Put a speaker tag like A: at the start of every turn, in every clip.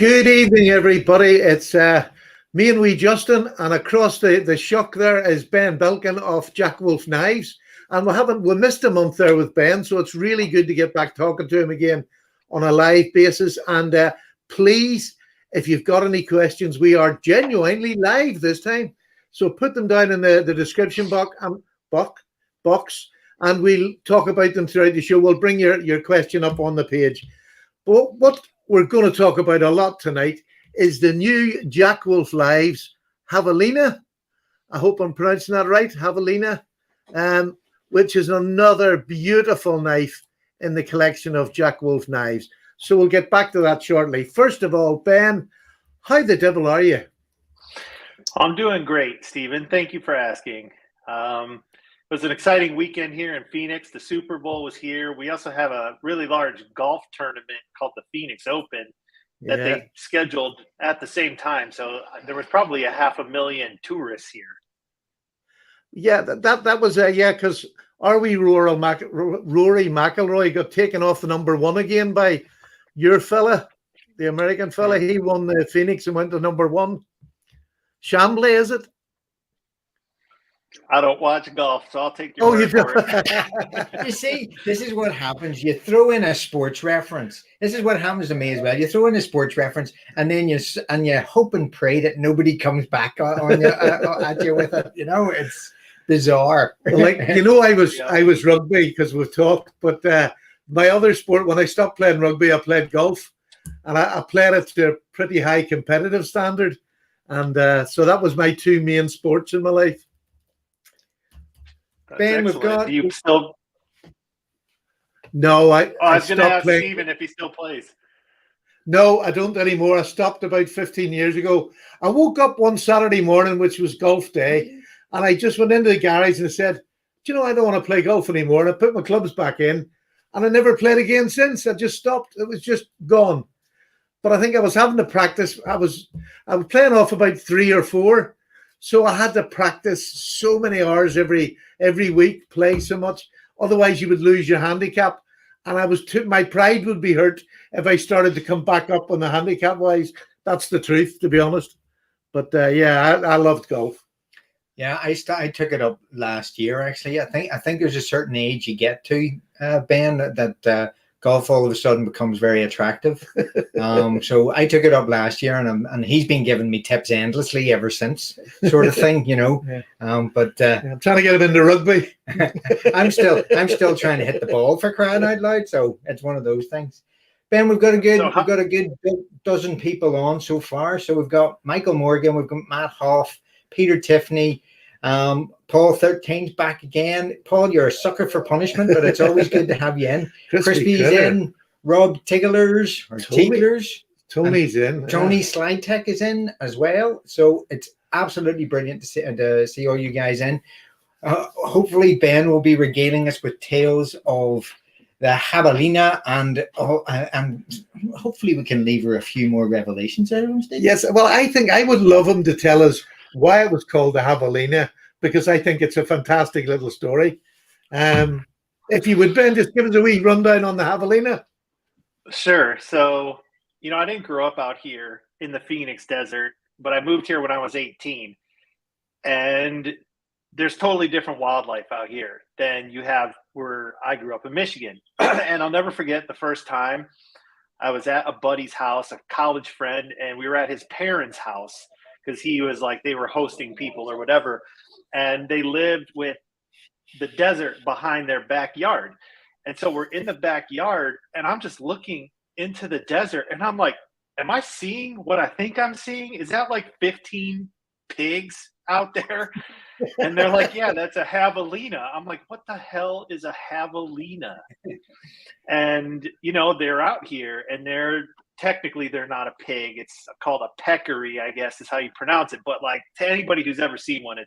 A: Good evening, everybody. It's me and wee Justin, and across the shuck there is Ben Belkin of Jack Wolf Knives. And we missed a month there with Ben, so it's really good to get back talking to him again on a live basis. And please, if you've got any questions, we are genuinely live this time. So put them down in the description box, and we'll talk about them throughout the show. We'll bring your question up on the page. But what we're going to talk about a lot tonight is the new Jack Wolf Knives Javelina. I hope I'm pronouncing that right, Javelina, which is another beautiful knife in the collection of Jack Wolf knives. So we'll get back to that shortly. First of all, Ben, how the devil are you?
B: I'm doing great, Stephen. Thank you for asking. It was an exciting weekend here in Phoenix. The Super Bowl was here. We also have a really large golf tournament called the Phoenix Open that they scheduled at the same time. So there was probably 500,000 tourists here.
A: Yeah, that was because Rory McIlroy got taken off the number one again by your fella, the American fella. He won the Phoenix and went to number one. Chambly, is it?
B: I don't watch golf, so I'll take your word for
C: it. You see, this is what happens. You throw in a sports reference. This is what happens to me as well. You throw in a sports reference, and then you hope and pray that nobody comes back on you at you with it. You know, it's bizarre.
A: Like, I was rugby because we've talked, but my other sport, when I stopped playing rugby, I played golf, and I played it to a pretty high competitive standard, and so that was my two main sports in my life.
B: That's
C: Ben,
B: excellent.
C: we've got.
B: Do you still?
A: No, I
B: was going to ask
A: playing.
B: Stephen if he still plays.
A: No, I don't anymore. I stopped about 15 years ago. I woke up one Saturday morning, which was golf day, and I just went into the garage and I said, "Do you know, I don't want to play golf anymore." And I put my clubs back in, and I never played again since. I just stopped. It was just gone. But I think I was having to practice. I was playing off about 3 or 4. So I had to practice so many hours every week, play so much. Otherwise, you would lose your handicap. And my pride would be hurt if I started to come back up on the handicap wise. That's the truth, to be honest. But I loved golf.
C: Yeah, I took it up last year. Actually, I think there's a certain age you get to, Ben, that golf all of a sudden becomes very attractive. So I took it up last year, and he's been giving me tips endlessly ever since, sort of thing, you know.
A: Yeah.
C: I'm
A: trying to get him into rugby.
C: I'm still trying to hit the ball, for crying out loud. So it's one of those things. Ben, we've got a good dozen people on so far. So we've got Michael Morgan, we've got Matt Hoff, Peter Tiffany. Paul 13's back again. Paul, you're a sucker for punishment, but it's always good to have you in. Crispy's in. Rob Tigglers or Tigglers.
A: Tony's in.
C: Tony Slide Tech is in as well. So it's absolutely brilliant to see all you guys in. Hopefully Ben will be regaling us with tales of the Javelina, and hopefully we can leave her a few more revelations.
A: Yes, well, I think I would love him to tell us why it was called the Javelina, because I think it's a fantastic little story. If you would, Ben, just give us a wee rundown on the Javelina.
B: Sure. So, I didn't grow up out here in the Phoenix desert, but I moved here when I was 18. And there's totally different wildlife out here than you have where I grew up in Michigan. And I'll never forget the first time I was at a buddy's house, a college friend, and we were at his parents' house because he was like, they were hosting people or whatever. And they lived with the desert behind their backyard. And so we're in the backyard, and I'm just looking into the desert, and I'm like, am I seeing what I think I'm seeing? Is that like 15 pigs out there? And they're like, yeah, that's a javelina. I'm like, what the hell is a javelina? And, they're out here, and technically they're not a pig. It's called a peccary, I guess is how you pronounce it. But like, to anybody who's ever seen one,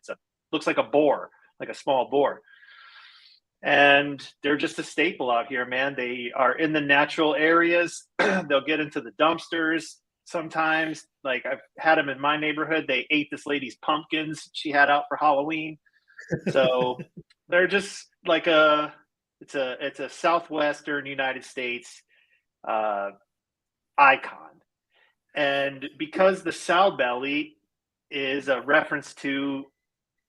B: looks like a boar, like a small boar. And they're just a staple out here, man. They are in the natural areas. They'll get into the dumpsters sometimes. Like, I've had them in my neighborhood. They ate this lady's pumpkins she had out for Halloween. So they're just like it's a Southwestern United States icon. And because the sow belly is a reference to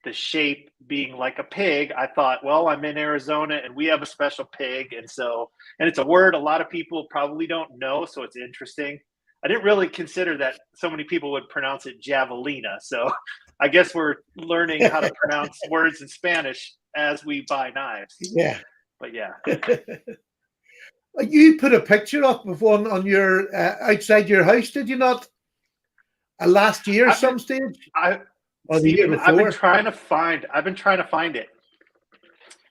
B: the shape being like a pig, I thought, well, I'm in Arizona and we have a special pig. And it's a word a lot of people probably don't know. So it's interesting. I didn't really consider that so many people would pronounce it Javelina. So I guess we're learning how to pronounce words in Spanish as we buy knives.
A: Yeah.
B: But yeah.
A: You put a picture up of one on your outside your house, did you not? Last year, some stage? Or the year before?
B: I've been trying to find it.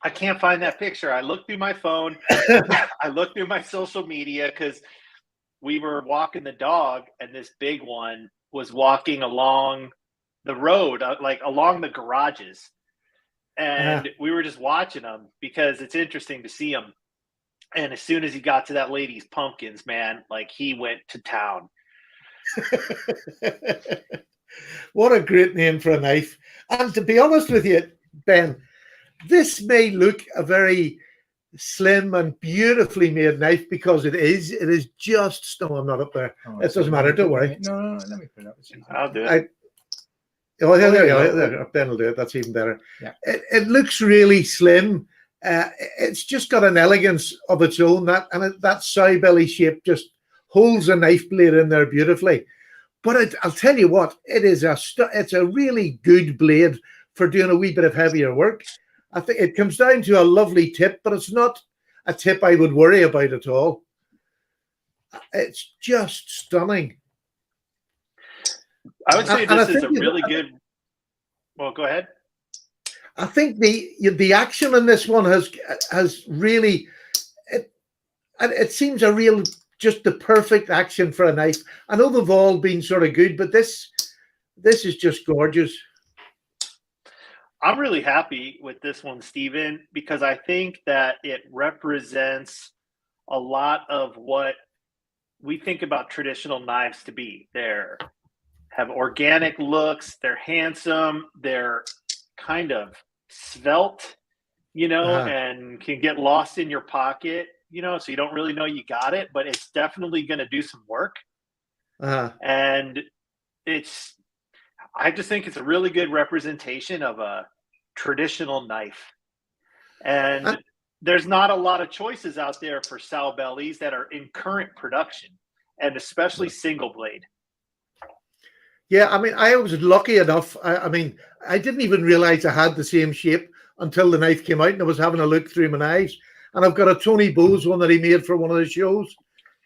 B: I can't find that picture. I looked through my phone. I looked through my social media because we were walking the dog, and this big one was walking along the road, like along the garages. And we were just watching him because it's interesting to see him. And as soon as he got to that lady's pumpkins, man, like he went to town.
A: What a great name for a knife. And to be honest with you, Ben, this may look a very slim and beautifully made knife because it is just, no, I'm not up there. It doesn't matter, don't worry.
C: No, let me put it up.
B: I'll do it.
A: There, Ben will do it. That's even better.
C: Yeah.
A: It looks really slim. It's just got an elegance of its own. That sow belly shape just holds a knife blade in there beautifully. But I'll tell you what, it's a really good blade for doing a wee bit of heavier work. I think it comes down to a lovely tip, but it's not a tip I would worry about at all. It's just stunning.
B: I would say this is a really good. Well, go ahead.
A: I think the action in this one has really it seems just the perfect action for a knife. I know they've all been sort of good, but this is just gorgeous.
B: I'm really happy with this one, Stephen, because I think that it represents a lot of what we think about traditional knives to be. They're have organic looks, they're handsome, they're kind of svelte, and can get lost in your pocket, so you don't really know you got it, but it's definitely going to do some work. And I just think it's a really good representation of a traditional knife. And there's not a lot of choices out there for sow bellies that are in current production, and especially single blade.
A: Yeah, I mean, I was lucky enough. I mean, I didn't even realize I had the same shape until the knife came out, and I was having a look through my knives. And I've got a Tony Bowes one that he made for one of the shows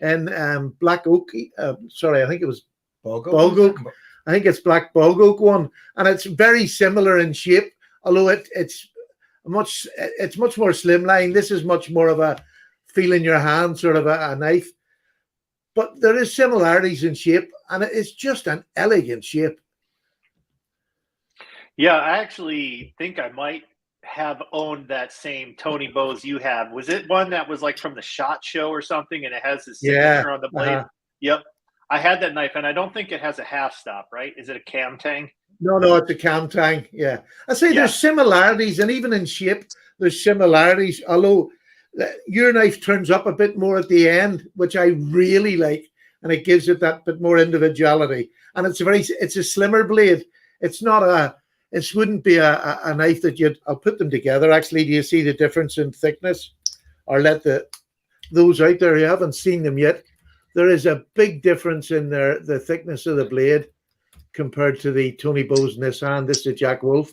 A: in black oak. Sorry, I think it was bog oak. I think it's black bog oak one, and it's very similar in shape, although it's much more slimline. This is much more of a feel in your hand sort of a knife. But there is similarities in shape, and it's just an elegant shape.
B: Yeah, I actually think I might have owned that same Tony Bowes you have. Was it one that was like from the SHOT Show or something, and it has the signature on the blade? Yep. I had that knife, and I don't think it has a half stop, right? Is it a cam tang?
A: No, it's a cam tang. Yeah. I say there's similarities, and even in shape, there's similarities, although your knife turns up a bit more at the end, which I really like, and it gives it that bit more individuality. And it's a slimmer blade. It wouldn't be a knife that I'll put them together. Actually, do you see the difference in thickness? Or let those out there who haven't seen them yet. There is a big difference in the thickness of the blade compared to the Tony Bowes in this hand. This is a Jack Wolf.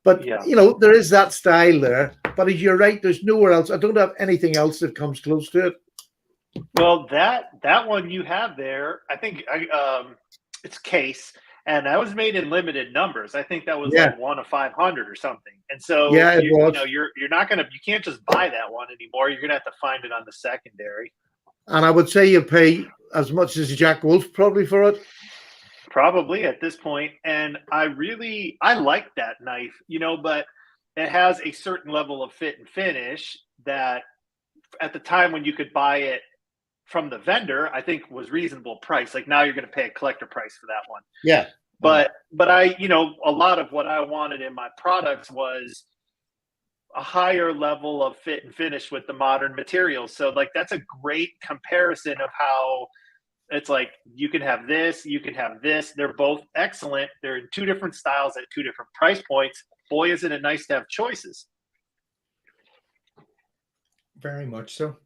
A: But, there is that style there. But as you're right, there's nowhere else. I don't have anything else that comes close to it.
B: Well, that one you have there, I think it's case, and that was made in limited numbers. I think that was like 1 of 500 or something. And so you're not you can't just buy that one anymore. You're gonna have to find it on the secondary.
A: And I would say you pay as much as Jack Wolf probably for it.
B: Probably at this point. And I like that knife, but it has a certain level of fit and finish that at the time when you could buy it from the vendor, I think was reasonable price. Like now you're going to pay a collector price for that one.
A: Yeah.
B: But I, a lot of what I wanted in my products was a higher level of fit and finish with the modern materials. So like, that's a great comparison of how It's like, you can have this, you can have this. They're both excellent. They're in two different styles at two different price points. Boy, isn't it nice to have choices.
C: Very much so.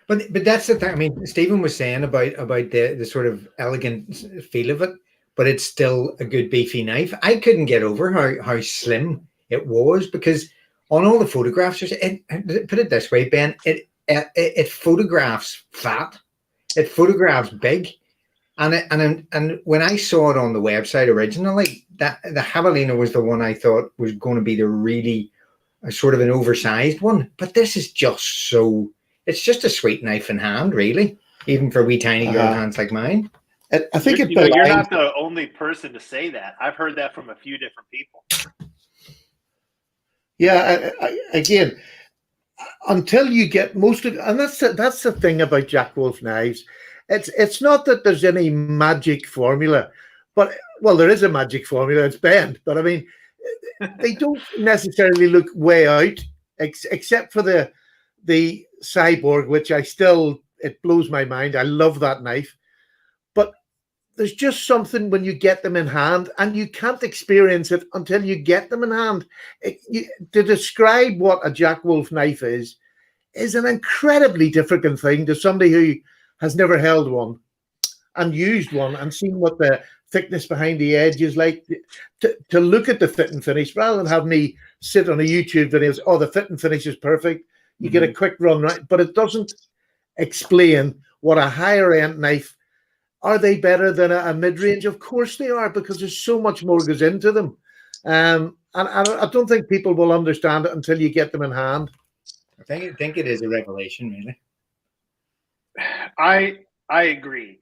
C: But that's the thing. I mean, Stephen was saying about the sort of elegant feel of it, but it's still a good beefy knife. I couldn't get over how slim it was, because on all the photographs, put it this way, Ben, it photographs fat, it photographs big, and when I saw it on the website originally, that the Javelina was the one I thought was going to be the really sort of an oversized one, but this is just so. It's just a sweet knife in hand, really, even for wee tiny girl hands like mine.
A: I think
B: you're not the only person to say that. I've heard that from a few different people.
A: Yeah, again, until you get most of, and that's the thing about Jack Wolf knives. It's not that there's any magic formula, but well, there is a magic formula. It's bend, but I mean, they don't necessarily look way out, except for the Cyborg, which it blows my mind. I love that knife, but there's just something when you get them in hand, and you can't experience it until you get them in hand. To describe what a Jack Wolf knife is an incredibly difficult thing to somebody who has never held one and used one and seen what the thickness behind the edge is like. To look at the fit and finish, rather than have me sit on a YouTube video, the fit and finish is perfect. You get a quick run, right? But it doesn't explain what a higher end knife. Are they better than a mid-range? Of course they are, because there's so much more goes into them. And I don't think people will understand it until you get them in hand.
C: I think it is a revelation, really.
B: I agree.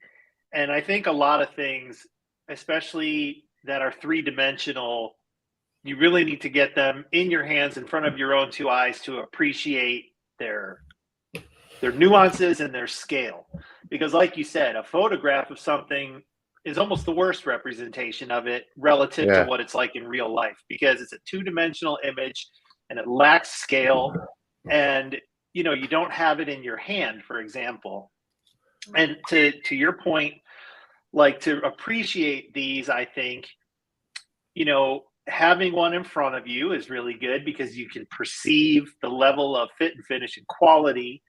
B: And I think a lot of things, especially that are three-dimensional, you really need to get them in your hands in front of your own two eyes to appreciate their nuances and their scale. Because like you said, a photograph of something is almost the worst representation of it relative to what it's like in real life, because it's a two-dimensional image and it lacks scale, and you don't have it in your hand, for example. And to your point, like, to appreciate these, I think, having one in front of you is really good, because you can perceive the level of fit and finish and quality.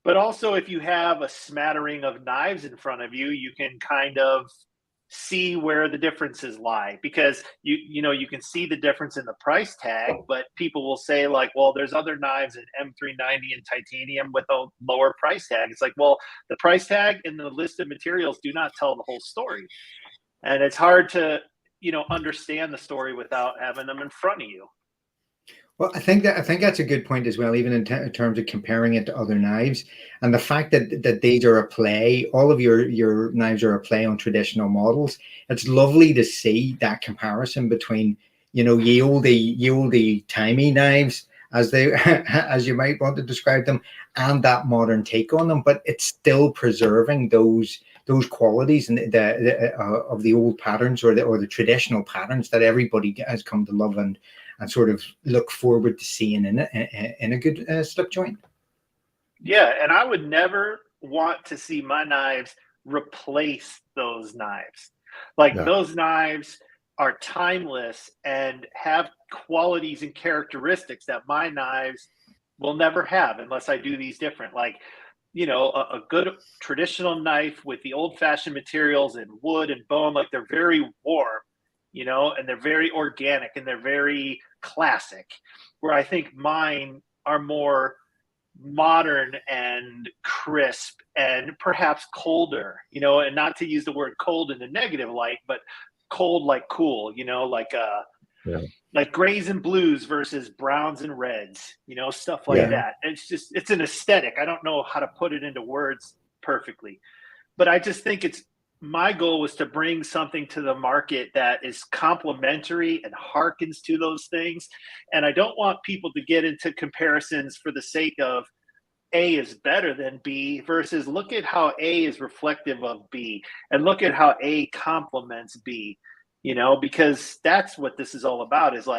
B: But also, if you have a smattering of knives in front of you, you can kind of see where the differences lie, because you can see the difference in the price tag, but people will say, like, well, there's other knives in M390 and titanium with a lower price tag. It's like, well, the price tag and the list of materials do not tell the whole story. And it's hard to, understand the story without having them in front of you.
C: Well, I think that's a good point as well, even in terms of comparing it to other knives, and the fact that these are a play. All of your knives are a play on traditional models. It's lovely to see that comparison between, ye olde timey knives, as you might want to describe them, and that modern take on them. But it's still preserving those qualities and of the old patterns or the traditional patterns that everybody has come to love and sort of look forward to seeing in a good slip joint.
B: Yeah, and I would never want to see my knives replace those knives. Those knives are timeless and have qualities and characteristics that my knives will never have unless I do these different. A good traditional knife with the old-fashioned materials and wood and bone, they're very warm, and they're very organic and they're very classic, where I think mine are more modern and crisp and perhaps colder, and not to use the word cold in a negative light, but cold like cool, like grays and blues versus browns and reds, stuff like that. It's an aesthetic. I don't know how to put it into words perfectly, but I just think my goal was to bring something to the market that is complementary and harkens to those things. And I don't want people to get into comparisons for the sake of A is better than B versus look at how A is reflective of B and look at how A complements B, because that's what this is all about, is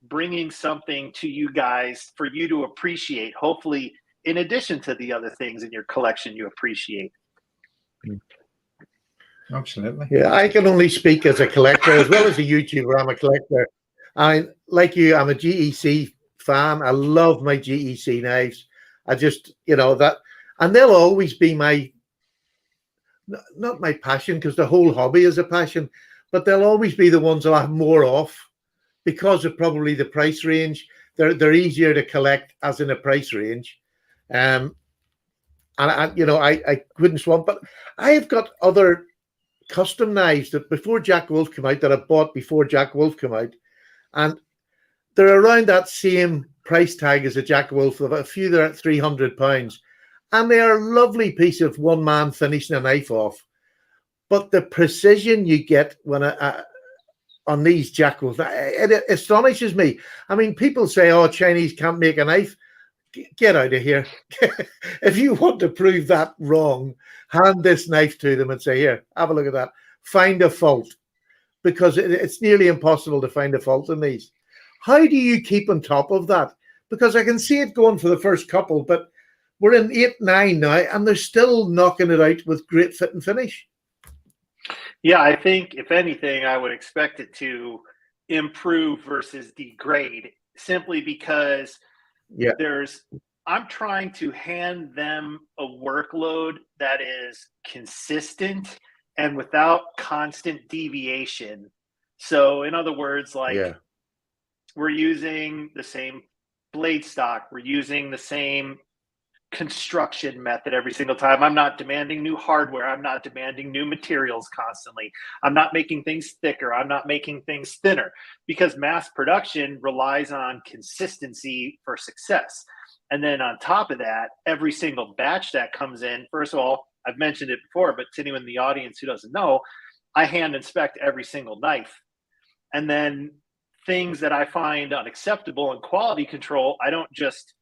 B: bringing something to you guys for you to appreciate, hopefully in addition to the other things in your collection you appreciate.
C: Absolutely.
A: Yeah, I can only speak as a collector as well as a YouTuber. I'm a collector. Like you, I'm a GEC fan. I love my GEC knives. I just, that, and they'll always be my, not my passion, because the whole hobby is a passion, but they'll always be the ones I'll have more off because of probably the price range. They're easier to collect as in a price range. And I couldn't swap, but I have got other custom knives that before Jack Wolf came out that I bought before Jack Wolf came out, and they're around that same price tag as a Jack Wolf. A few they're at £300, and they are a lovely piece of one man finishing a knife off. But the precision you get when on these Jack Wolf, it astonishes me. I mean, people say, "Oh, Chinese can't make a knife." Get out of here. If you want to prove that wrong, hand this knife to them and say, "Here, have a look at that. Find a fault," because it's nearly impossible to find a fault in these. How do you keep on top of that? Because I can see it going for the first couple, but we're in 8, 9 now, and they're still knocking it out with great fit and finish.
B: Yeah, I think if anything, I would expect it to improve versus degrade, simply because I'm trying to hand them a workload that is consistent and without constant deviation. So in other words, we're using the same blade stock, we're using the same construction method every single time. I'm not demanding new hardware. I'm not demanding new materials constantly. I'm not making things thicker. I'm not making things thinner, because mass production relies on consistency for success. And then on top of that, every single batch that comes in, first of all, I've mentioned it before, but to anyone in the audience who doesn't know, I hand inspect every single knife. And then things that I find unacceptable in quality control, I don't just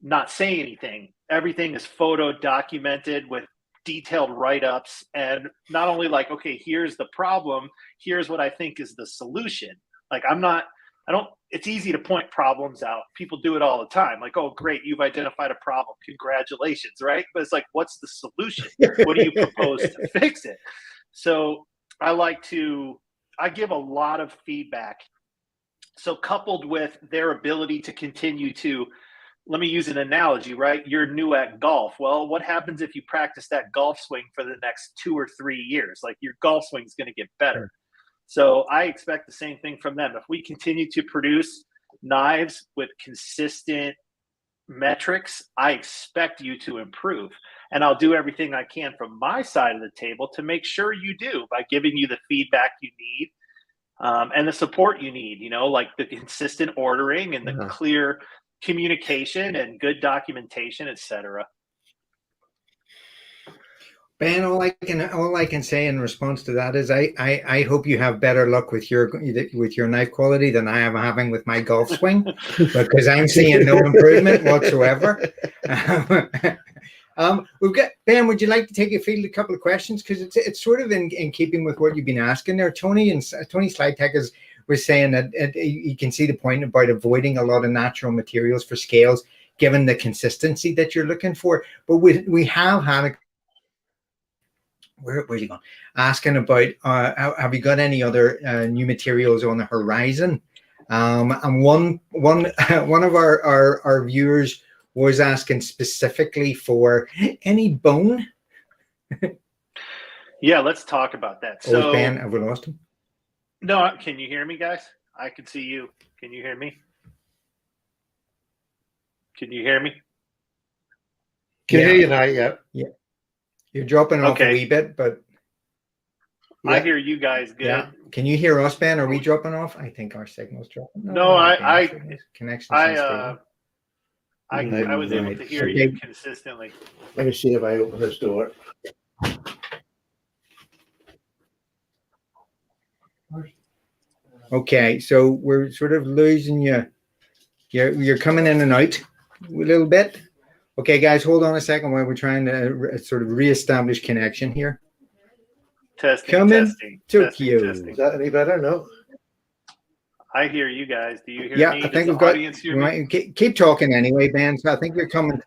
B: not say anything. Everything is photo documented with detailed write-ups, and not only like, okay, here's the problem, here's what I think is the solution. Like it's easy to point problems out. People do it all the time. Like, oh, great, you've identified a problem. Congratulations, right? But it's like, what's the solution? What do you propose to fix it? So I give a lot of feedback. So coupled with their ability to continue to, let me use an analogy, right? You're new at golf. Well, what happens if you practice that golf swing for the next 2 or 3 years? Like, your golf swing is going to get better. So I expect the same thing from them. If we continue to produce knives with consistent metrics, I expect you to improve. And I'll do everything I can from my side of the table to make sure you do, by giving you the feedback you need and the support you need, like the consistent ordering and the clear communication and good documentation, etc.
C: Ben, all I can say in response to that is I hope you have better luck with your knife quality than I am having with my golf swing, because I'm seeing no improvement whatsoever. We've got Ben. Would you like to take a field a couple of questions, because it's sort of in keeping with what you've been asking there, Tony Slytech was saying that you can see the point about avoiding a lot of natural materials for scales, given the consistency that you're looking for. But we have had a where's he gone? Asking about have you got any other new materials on the horizon? And one of our viewers was asking specifically for any bone.
B: Yeah, let's talk about that. So,
C: Ben, have we lost him?
B: No, can you hear me, guys? I can see you. Can you hear me? Can you hear me?
A: Can hear you now, yeah.
C: You're dropping off a wee bit, but
B: I hear you guys good.
C: Yeah. Can you hear us, Ben? Are we dropping off? I think our signal's dropping.
B: No,
C: connection.
B: I was able to hear you consistently.
A: Let me see if I open this door.
C: Okay, so we're sort of losing you. You're coming in and out a little bit. Okay, guys, hold on a second while we're trying to sort of reestablish connection here.
B: Testing.
C: Tokyo.
A: Is that any better? No.
B: I hear you guys. Do you hear me?
C: I think we've got. Keep talking anyway, Ben. So I think you're coming.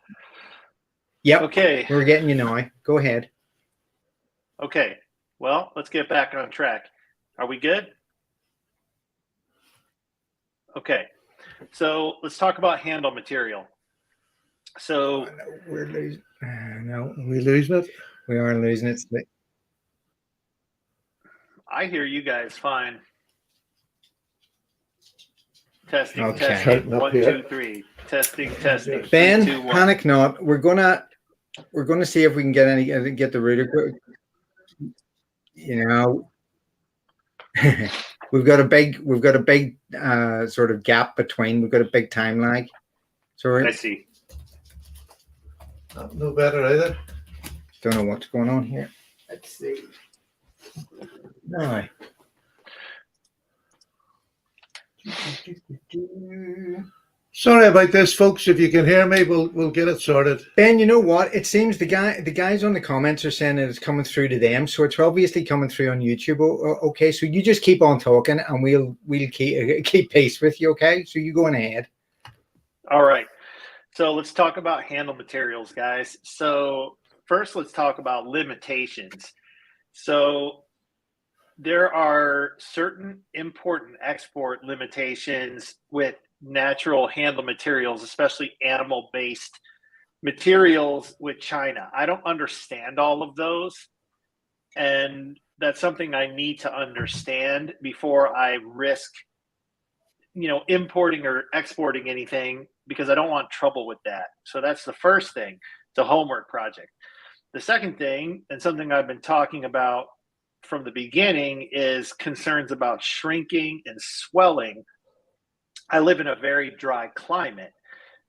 C: Yep.
B: Okay.
C: We're getting you now. Go ahead.
B: Okay. Well, let's get back on track. Are we good? Okay. So let's talk about handle material. So
C: we're losing. No,
A: Are we losing it?
C: we are losing it.
B: I hear you guys fine. Testing,
C: Okay.
B: testing.
A: Up
B: 1,
A: here.
B: 2, 3. Testing, testing.
C: Ben,
B: 3, 2, 1.
C: panic not. We're gonna see if we can get the router. You know, we've got a big sort of gap between. We've got a big time lag. So
B: I see.
A: No better either.
C: Don't know what's going on here. Let's see. No.
A: Sorry about this, folks. If you can hear me, we'll get it sorted.
C: Ben, you know what? It seems the guys on the comments are saying that it's coming through to them, so it's obviously coming through on YouTube. Okay, so you just keep on talking, and we'll keep pace with you. Okay, so you going ahead.
B: All right. So let's talk about handle materials, guys. So first, let's talk about limitations. So there are certain import and export limitations with natural handle materials, especially animal-based materials with China. I don't understand all of those, and that's something I need to understand before I risk, importing or exporting anything, because I don't want trouble with that. So that's the first thing. It's a homework project. The second thing, and something I've been talking about from the beginning, is concerns about shrinking and swelling. I live in a very dry climate.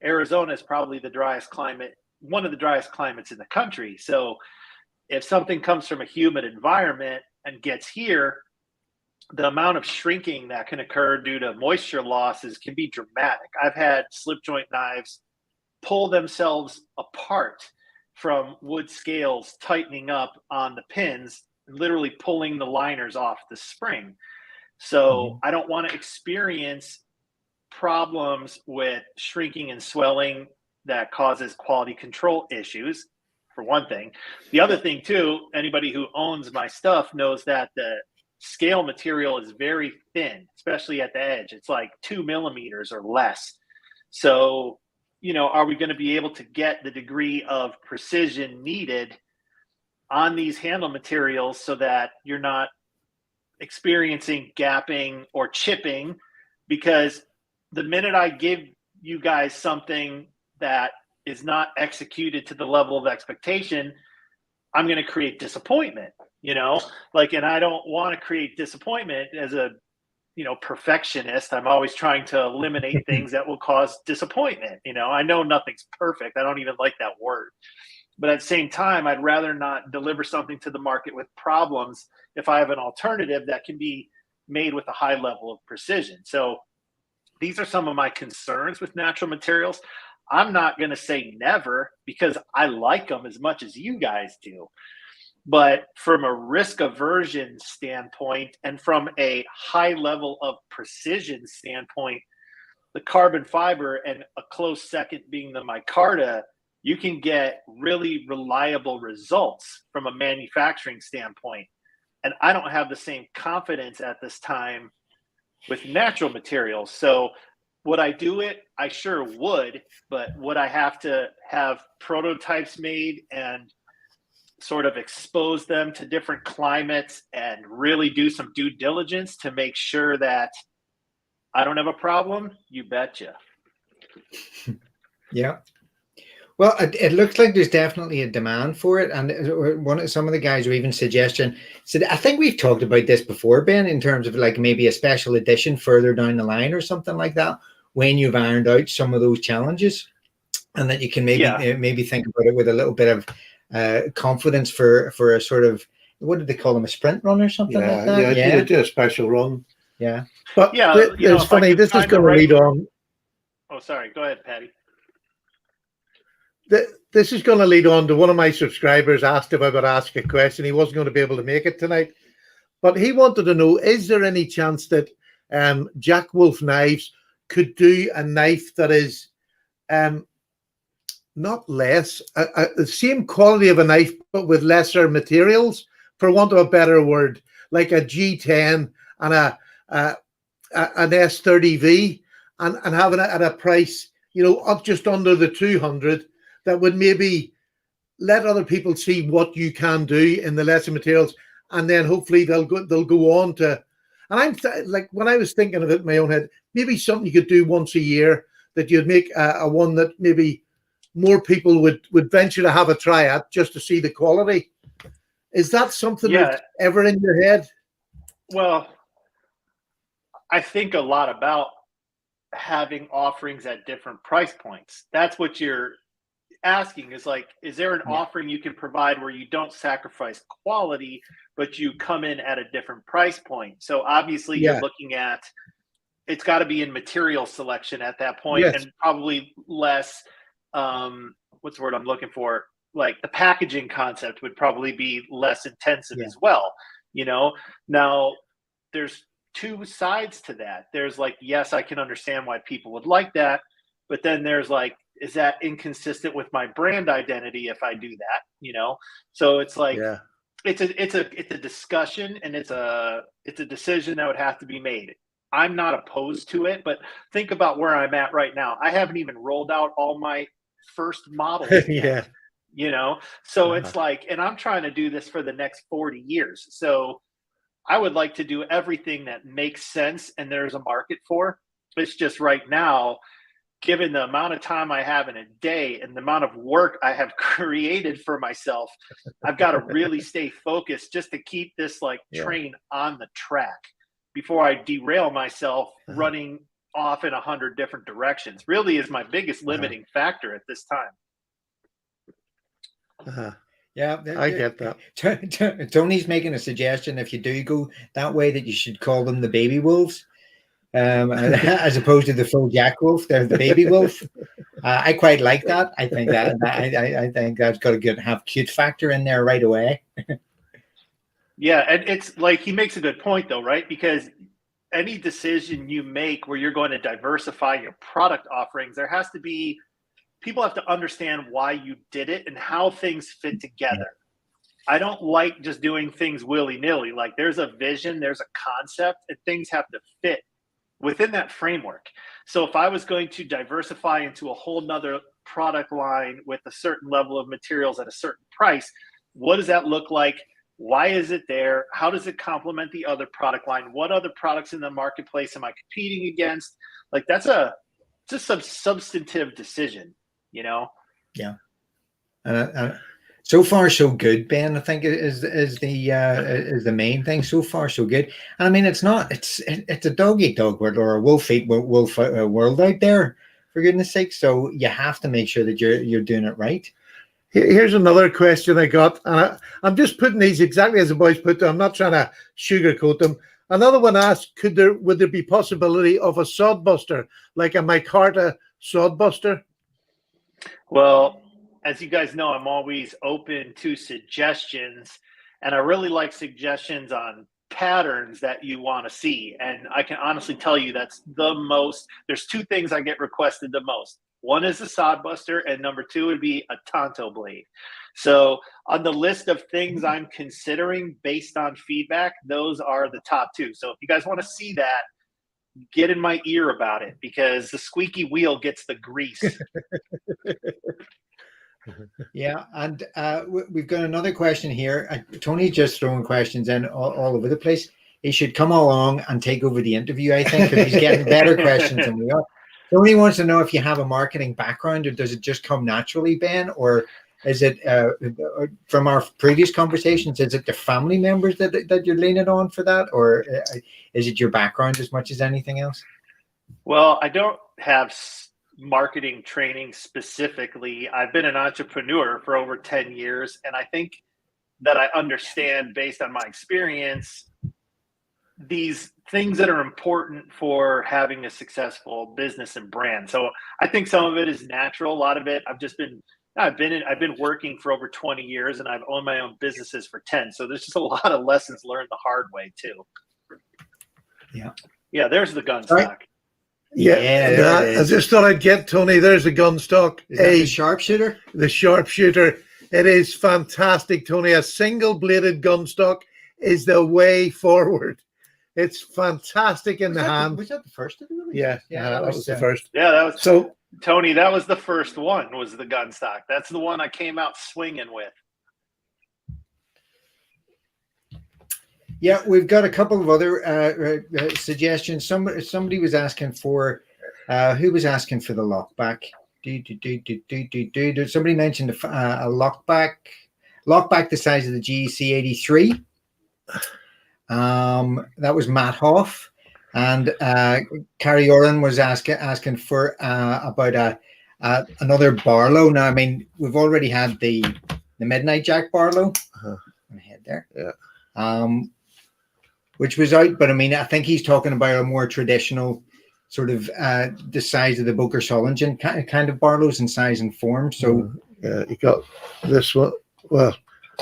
B: Arizona is probably the driest climate, one of the driest climates in the country. So if something comes from a humid environment and gets here, the amount of shrinking that can occur due to moisture losses can be dramatic. I've had slip joint knives pull themselves apart from wood scales tightening up on the pins, literally pulling the liners off the spring. So I don't want to experience problems with shrinking and swelling that causes quality control issues, for one thing. The other thing too, anybody who owns my stuff knows that the scale material is very thin, especially at the edge. It's like 2 millimeters or less. So, are we going to be able to get the degree of precision needed on these handle materials so that you're not experiencing gapping or chipping? Because the minute I give you guys something that is not executed to the level of expectation, I'm going to create disappointment, and I don't want to create disappointment as a, perfectionist. I'm always trying to eliminate things that will cause disappointment. I know nothing's perfect. I don't even like that word. But at the same time, I'd rather not deliver something to the market with problems if I have an alternative that can be made with a high level of precision. So these are some of my concerns with natural materials. I'm not going to say never, because I like them as much as you guys do. But from a risk aversion standpoint and from a high level of precision standpoint, the carbon fiber, and a close second being the micarta, you can get really reliable results from a manufacturing standpoint. And I don't have the same confidence at this time with natural materials. So would I do it? I sure would, but would I have to have prototypes made and sort of expose them to different climates and really do some due diligence to make sure that I don't have a problem? You betcha.
C: Yeah. Well, it looks like there's definitely a demand for it, and some of the guys are even suggesting. So I think we've talked about this before, Ben, in terms of like maybe a special edition further down the line or something like that, when you've ironed out some of those challenges, and that you can maybe think about it with a little bit of confidence for a sort of, what did they call them, a sprint run or something like that?
A: Yeah, do a special run.
C: Yeah,
A: but it's funny. This is going to lead on.
B: Oh, sorry. Go ahead, Paddy.
A: This is going to lead on to one of my subscribers asked if I would ask a question. He wasn't going to be able to make it tonight, but he wanted to know: is there any chance that Jack Wolf Knives could do a knife that is not less, the same quality of a knife, but with lesser materials, for want of a better word, like a G10 and an S30V, and having it at a price, up just under the 200, that would maybe let other people see what you can do in the lesser materials, and then hopefully they'll go on to. And like, when I was thinking of it in my own head, maybe something you could do once a year, that you'd make a one that maybe more people would venture to have a try at, just to see the quality. Is that something that's ever in your head?
B: Well, I think a lot about having offerings at different price points. That's what you're asking, is like, is there an offering you can provide where you don't sacrifice quality, but you come in at a different price point? So obviously you're looking at, it's got to be in material selection at that point, and probably less, what's the word I'm looking for? Like, the packaging concept would probably be less intensive as well. Now there's two sides to that. There's like, yes, I can understand why people would like that, but then there's like, is that inconsistent with my brand identity if I do that? So it's like, it's a discussion, and it's a decision that would have to be made. I'm not opposed to it, but think about where I'm at right now. I haven't even rolled out all my first models yet, So it's like, and I'm trying to do this for the next 40 years. So I would like to do everything that makes sense and there's a market for. It's just right now, given the amount of time I have in a day and the amount of work I have created for myself, I've got to really stay focused just to keep this train on the track before I derail myself running off in 100 different directions. Really is my biggest limiting factor at this time.
C: Yeah,
A: I get that.
C: Tony's making a suggestion, if you do go that way, that you should call them the baby wolves, as opposed to the full Jack Wolf. They're the baby wolf. I quite like that. I think I think that's got a good cute factor in there right away.
B: Yeah, and it's like, he makes a good point though, right? Because any decision you make where you're going to diversify your product offerings, there has to be, people have to understand why you did it and how things fit together. I don't like just doing things willy-nilly. Like, there's a vision, there's a concept, and things have to fit within that framework. So if I was going to diversify into a whole nother product line with a certain level of materials at a certain price, what does that look like? Why is it there? How does it complement the other product line? What other products in the marketplace am I competing against? Like, that's just some substantive decision, Yeah.
C: So far, so good, Ben. I think is the main thing. So far, so good. And I mean, it's a dog eat dog world, or a wolf eat wolf world out there, for goodness sake. So you have to make sure that you're doing it right.
A: Here's another question I got, and I'm just putting these exactly as the boys put them. I'm not trying to sugarcoat them. Another one asked, would there be possibility of a sod buster, like a Micarta sod buster?
B: Well, as you guys know, I'm always open to suggestions, and I really like suggestions on patterns that you want to see. And I can honestly tell you that's there's two things I get requested the most. One is a sod buster, and number two would be a Tonto blade. So on the list of things I'm considering based on feedback, those are the top two. So if you guys want to see that, get in my ear about it, because the squeaky wheel gets the grease.
C: Yeah, and we've got another question here. Tony's just throwing questions in all over the place. He should come along and take over the interview, I think, because he's getting better questions than we are. Tony wants to know if you have a marketing background, or does it just come naturally, Ben? Or is it, from our previous conversations, is it the family members that you're leaning on for that? Or is it your background as much as anything else?
B: Well, I don't have marketing training specifically. I've been an entrepreneur for over 10 years, and I think that I understand, based on my experience, these things that are important for having a successful business and brand. So I think some of it is natural. A lot of it, I've been working for over 20 years, and I've owned my own businesses for 10. So there's just a lot of lessons learned the hard way too. Yeah. There's the gun stock.
A: Right. Yeah, I just thought I'd get Tony. There's a gun stock.
C: Is that the sharpshooter?
A: The sharpshooter. It is fantastic, Tony. A single-bladed gun stock is the way forward. It's fantastic in the hand.
C: Was that the first of the release?
A: Yeah, that was the first.
B: Yeah, that was
A: so.
B: Tony, that was the first one. Was the gun stock? That's the one I came out swinging with.
C: Yeah, we've got a couple of other suggestions. Somebody was asking for who was asking for the lockback. Somebody mentioned a lockback the size of the GEC 83. That was Matt Hoff, and Carrie Oren was asking for about another Barlow. Now, I mean, we've already had the Midnight Jack Barlow. I'm gonna head there.
A: Yeah.
C: Which was out, but I mean, I think he's talking about a more traditional sort of the size of the Booker Solingen kind of Barlows in size and form. So
A: yeah, you got this one. Well,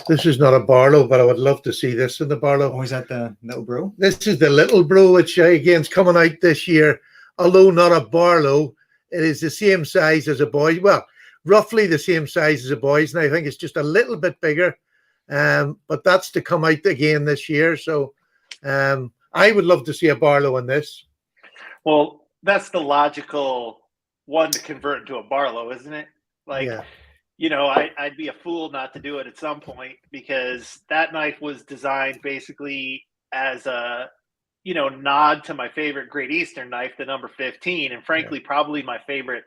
A: this is not a Barlow, but I would love to see this in the Barlow.
C: Oh, is that the little bro?
A: This is the little bro, which again is coming out this year. Although not a Barlow, it is the same size as a boy. Well, roughly the same size as a boy's, and I think it's just a little bit bigger. But that's to come out again this year. So I would love to see a Barlow in this.
B: Well, that's the logical one to convert into a Barlow, isn't it? Like,
A: yeah.
B: You know, I'd be a fool not to do it at some point, because that knife was designed basically as a, you know, nod to my favorite Great Eastern knife, the number 15, and frankly, probably my favorite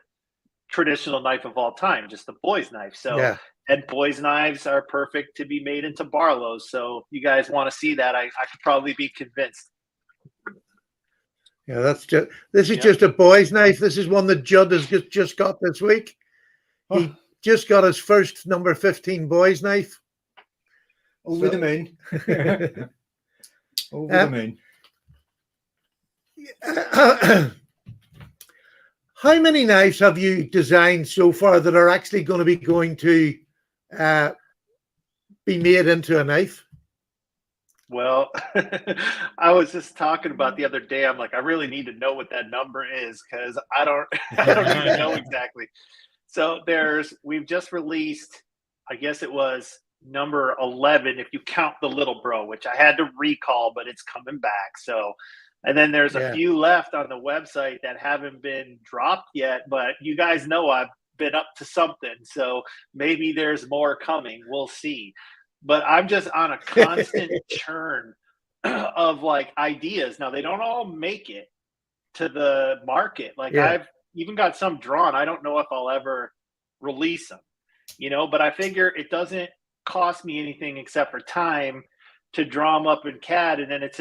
B: traditional knife of all time, just the boys' knife. So, and boys' knives are perfect to be made into Barlows. So if you guys want to see that, I could probably be convinced.
A: Yeah, this is just a boy's knife. This is one that Judd has just got this week. He just got his first number 15 boy's knife.
C: Over the moon. Over the moon.
A: How many knives have you designed so far that are actually going to be be made into a knife?
B: Well, I was just talking about the other day. I'm like, I really need to know what that number is, because I don't even know exactly. So we've just released, I guess it was number 11 if you count the little bro, which I had to recall, but it's coming back. So, and then there's a few left on the website that haven't been dropped yet, but you guys know I've been up to something. So maybe there's more coming. We'll see. But I'm just on a constant churn of like ideas. Now, they don't all make it to the market. Like I've even got some drawn. I don't know if I'll ever release them, you know, but I figure it doesn't cost me anything except for time to draw them up in CAD. And then it's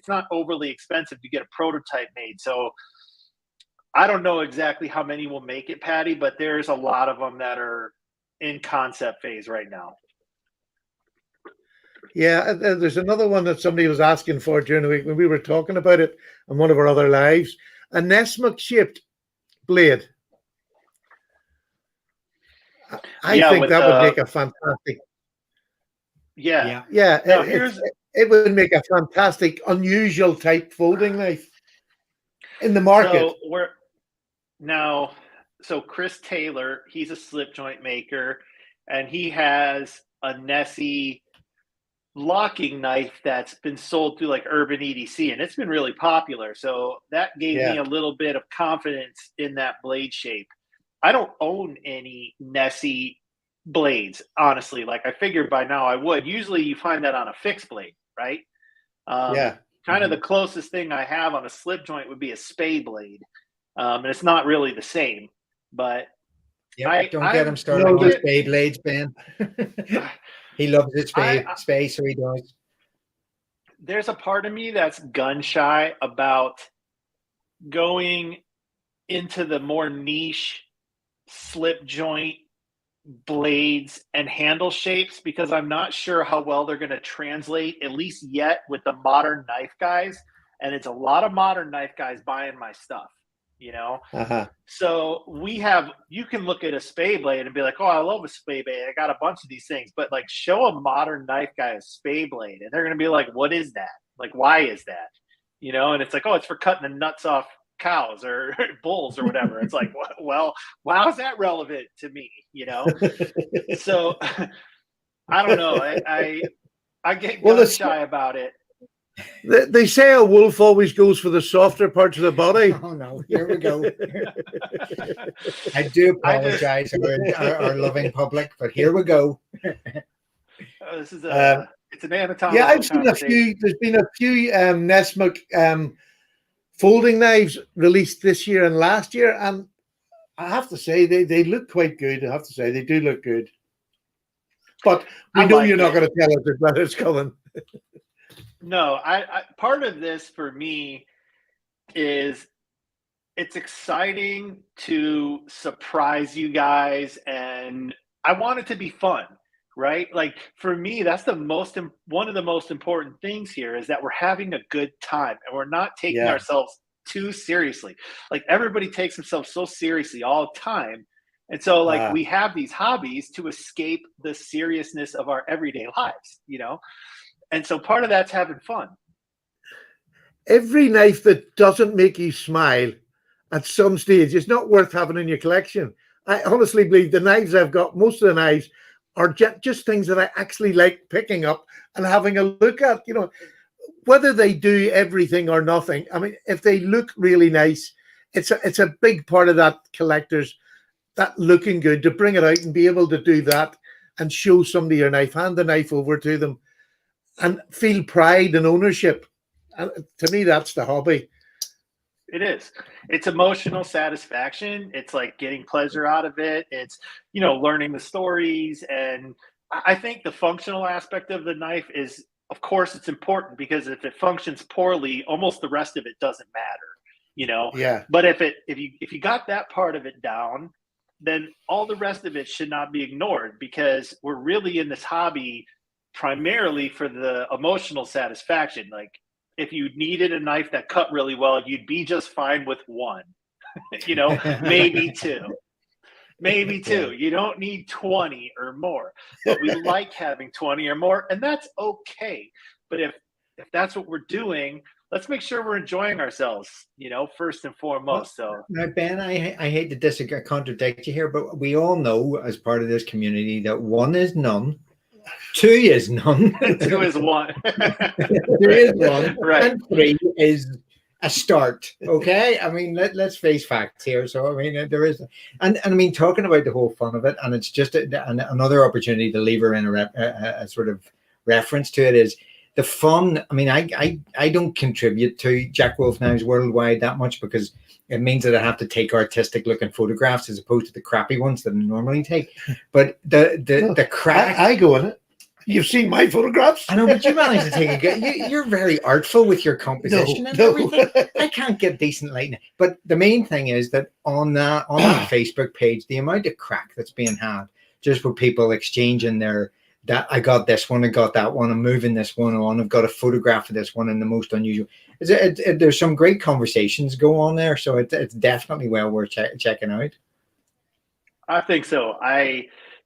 B: not overly expensive to get a prototype made. So I don't know exactly how many will make it, Paddy, but there's a lot of them that are in concept phase right now.
A: Yeah, there's another one that somebody was asking for during the week when we were talking about it on one of our other lives. A Nessmuk-shaped blade. I think that would make a fantastic.
B: Yeah.
A: Now, it would make a fantastic, unusual type folding knife in the market.
B: So Chris Taylor, he's a slip joint maker, and he has a Nessie locking knife that's been sold through like Urban EDC, and it's been really popular. So that gave me a little bit of confidence in that blade shape. I don't own any Nessie blades, honestly. Like I figured by now I would. Usually you find that on a fixed blade, right? Kind of the closest thing I have on a slip joint would be a spade blade. And it's not really the same, but
C: don't get him started with spade blades, Ben. He loves his space, so he does.
B: There's a part of me that's gun shy about going into the more niche slip joint blades and handle shapes, because I'm not sure how well they're going to translate, at least yet, with the modern knife guys. And it's a lot of modern knife guys buying my stuff, you know? So you can look at a spade blade and be like, oh, I love a spade blade. I got a bunch of these things, but like show a modern knife guy a spade blade and they're going to be like, what is that? Like, why is that? You know? And it's like, oh, it's for cutting the nuts off cows or bulls or whatever. It's like, well, how is that relevant to me? So I don't know. I get gun shy about it.
A: They say a wolf always goes for the softer parts of the body.
C: Oh no, here we go. I do apologize, our loving public, but here we go.
B: This is it's an anatomical.
A: Yeah, I've seen a few. There's been a few Nessmuk folding knives released this year and last year, and I have to say they look quite good. I have to say they do look good. But we know you're not going to tell us whether it's coming.
B: No, I part of this for me is it's exciting to surprise you guys, and I want it to be fun, right? Like for me, that's one of the most important things here is that we're having a good time and we're not taking ourselves too seriously. Like everybody takes themselves so seriously all the time. And so like we have these hobbies to escape the seriousness of our everyday lives, And so part of that's having fun.
A: Every knife that doesn't make you smile at some stage is not worth having in your collection. I honestly believe the knives I've got, most of the knives are just things that I actually like picking up and having a look at, whether they do everything or nothing. I mean, if they look really nice, it's a big part of that collector's, that looking good, to bring it out and be able to do that and show somebody your knife, hand the knife over to them and feel pride and ownership. And to me, that's the hobby.
B: It is. It's emotional satisfaction. It's like getting pleasure out of it. It's, learning the stories. And I think the functional aspect of the knife is, of course, it's important because if it functions poorly, almost the rest of it doesn't matter,
A: Yeah.
B: But if you got that part of it down, then all the rest of it should not be ignored because we're really in this hobby primarily for the emotional satisfaction. Like if you needed a knife that cut really well, you'd be just fine with one, maybe two. You don't need 20 or more, but we like having 20 or more, and that's okay. But if that's what we're doing, let's make sure we're enjoying ourselves, first and foremost. So
C: now, Ben, I hate to contradict you here, but we all know as part of this community that one is none, two is none,
B: two is one,
C: three is one,
B: right,
C: and three is a start. Okay, I mean let's face facts here. So I mean there is, and I mean talking about the whole fun of it, and it's just another opportunity to leave her in a sort of reference to it is. The fun, I mean, I don't contribute to Jack Wolf Knives Worldwide that much because it means that I have to take artistic looking photographs as opposed to the crappy ones that I normally take. But the crack,
A: I go in it. You've seen my photographs.
C: I know, but you managed to take a good. You're very artful with your composition and everything. I can't get decent lighting. But the main thing is that on that Facebook page, the amount of crack that's being had just with people exchanging that I got this one, I got that one, I'm moving this one on, I've got a photograph of this one and the most unusual. There's some great conversations go on there, so it's definitely well worth checking out.
B: I think so.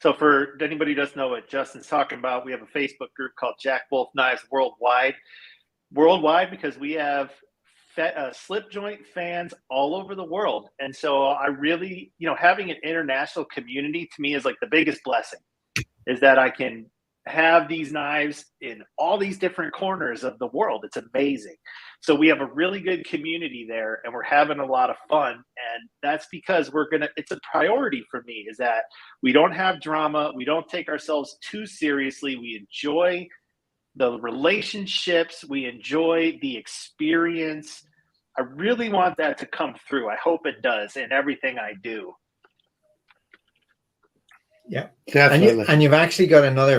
B: So for anybody who doesn't know what Justin's talking about, we have a Facebook group called Jack Wolf Knives Worldwide. Worldwide because we have slip joint fans all over the world. And so I really, having an international community to me is like the biggest blessing. Is that I can have these knives in all these different corners of the world. It's amazing. So we have a really good community there and we're having a lot of fun. And that's because it's a priority for me is that we don't have drama. We don't take ourselves too seriously. We enjoy the relationships. We enjoy the experience. I really want that to come through. I hope it does in everything I do.
C: Yeah,
A: definitely.
C: And you've actually got another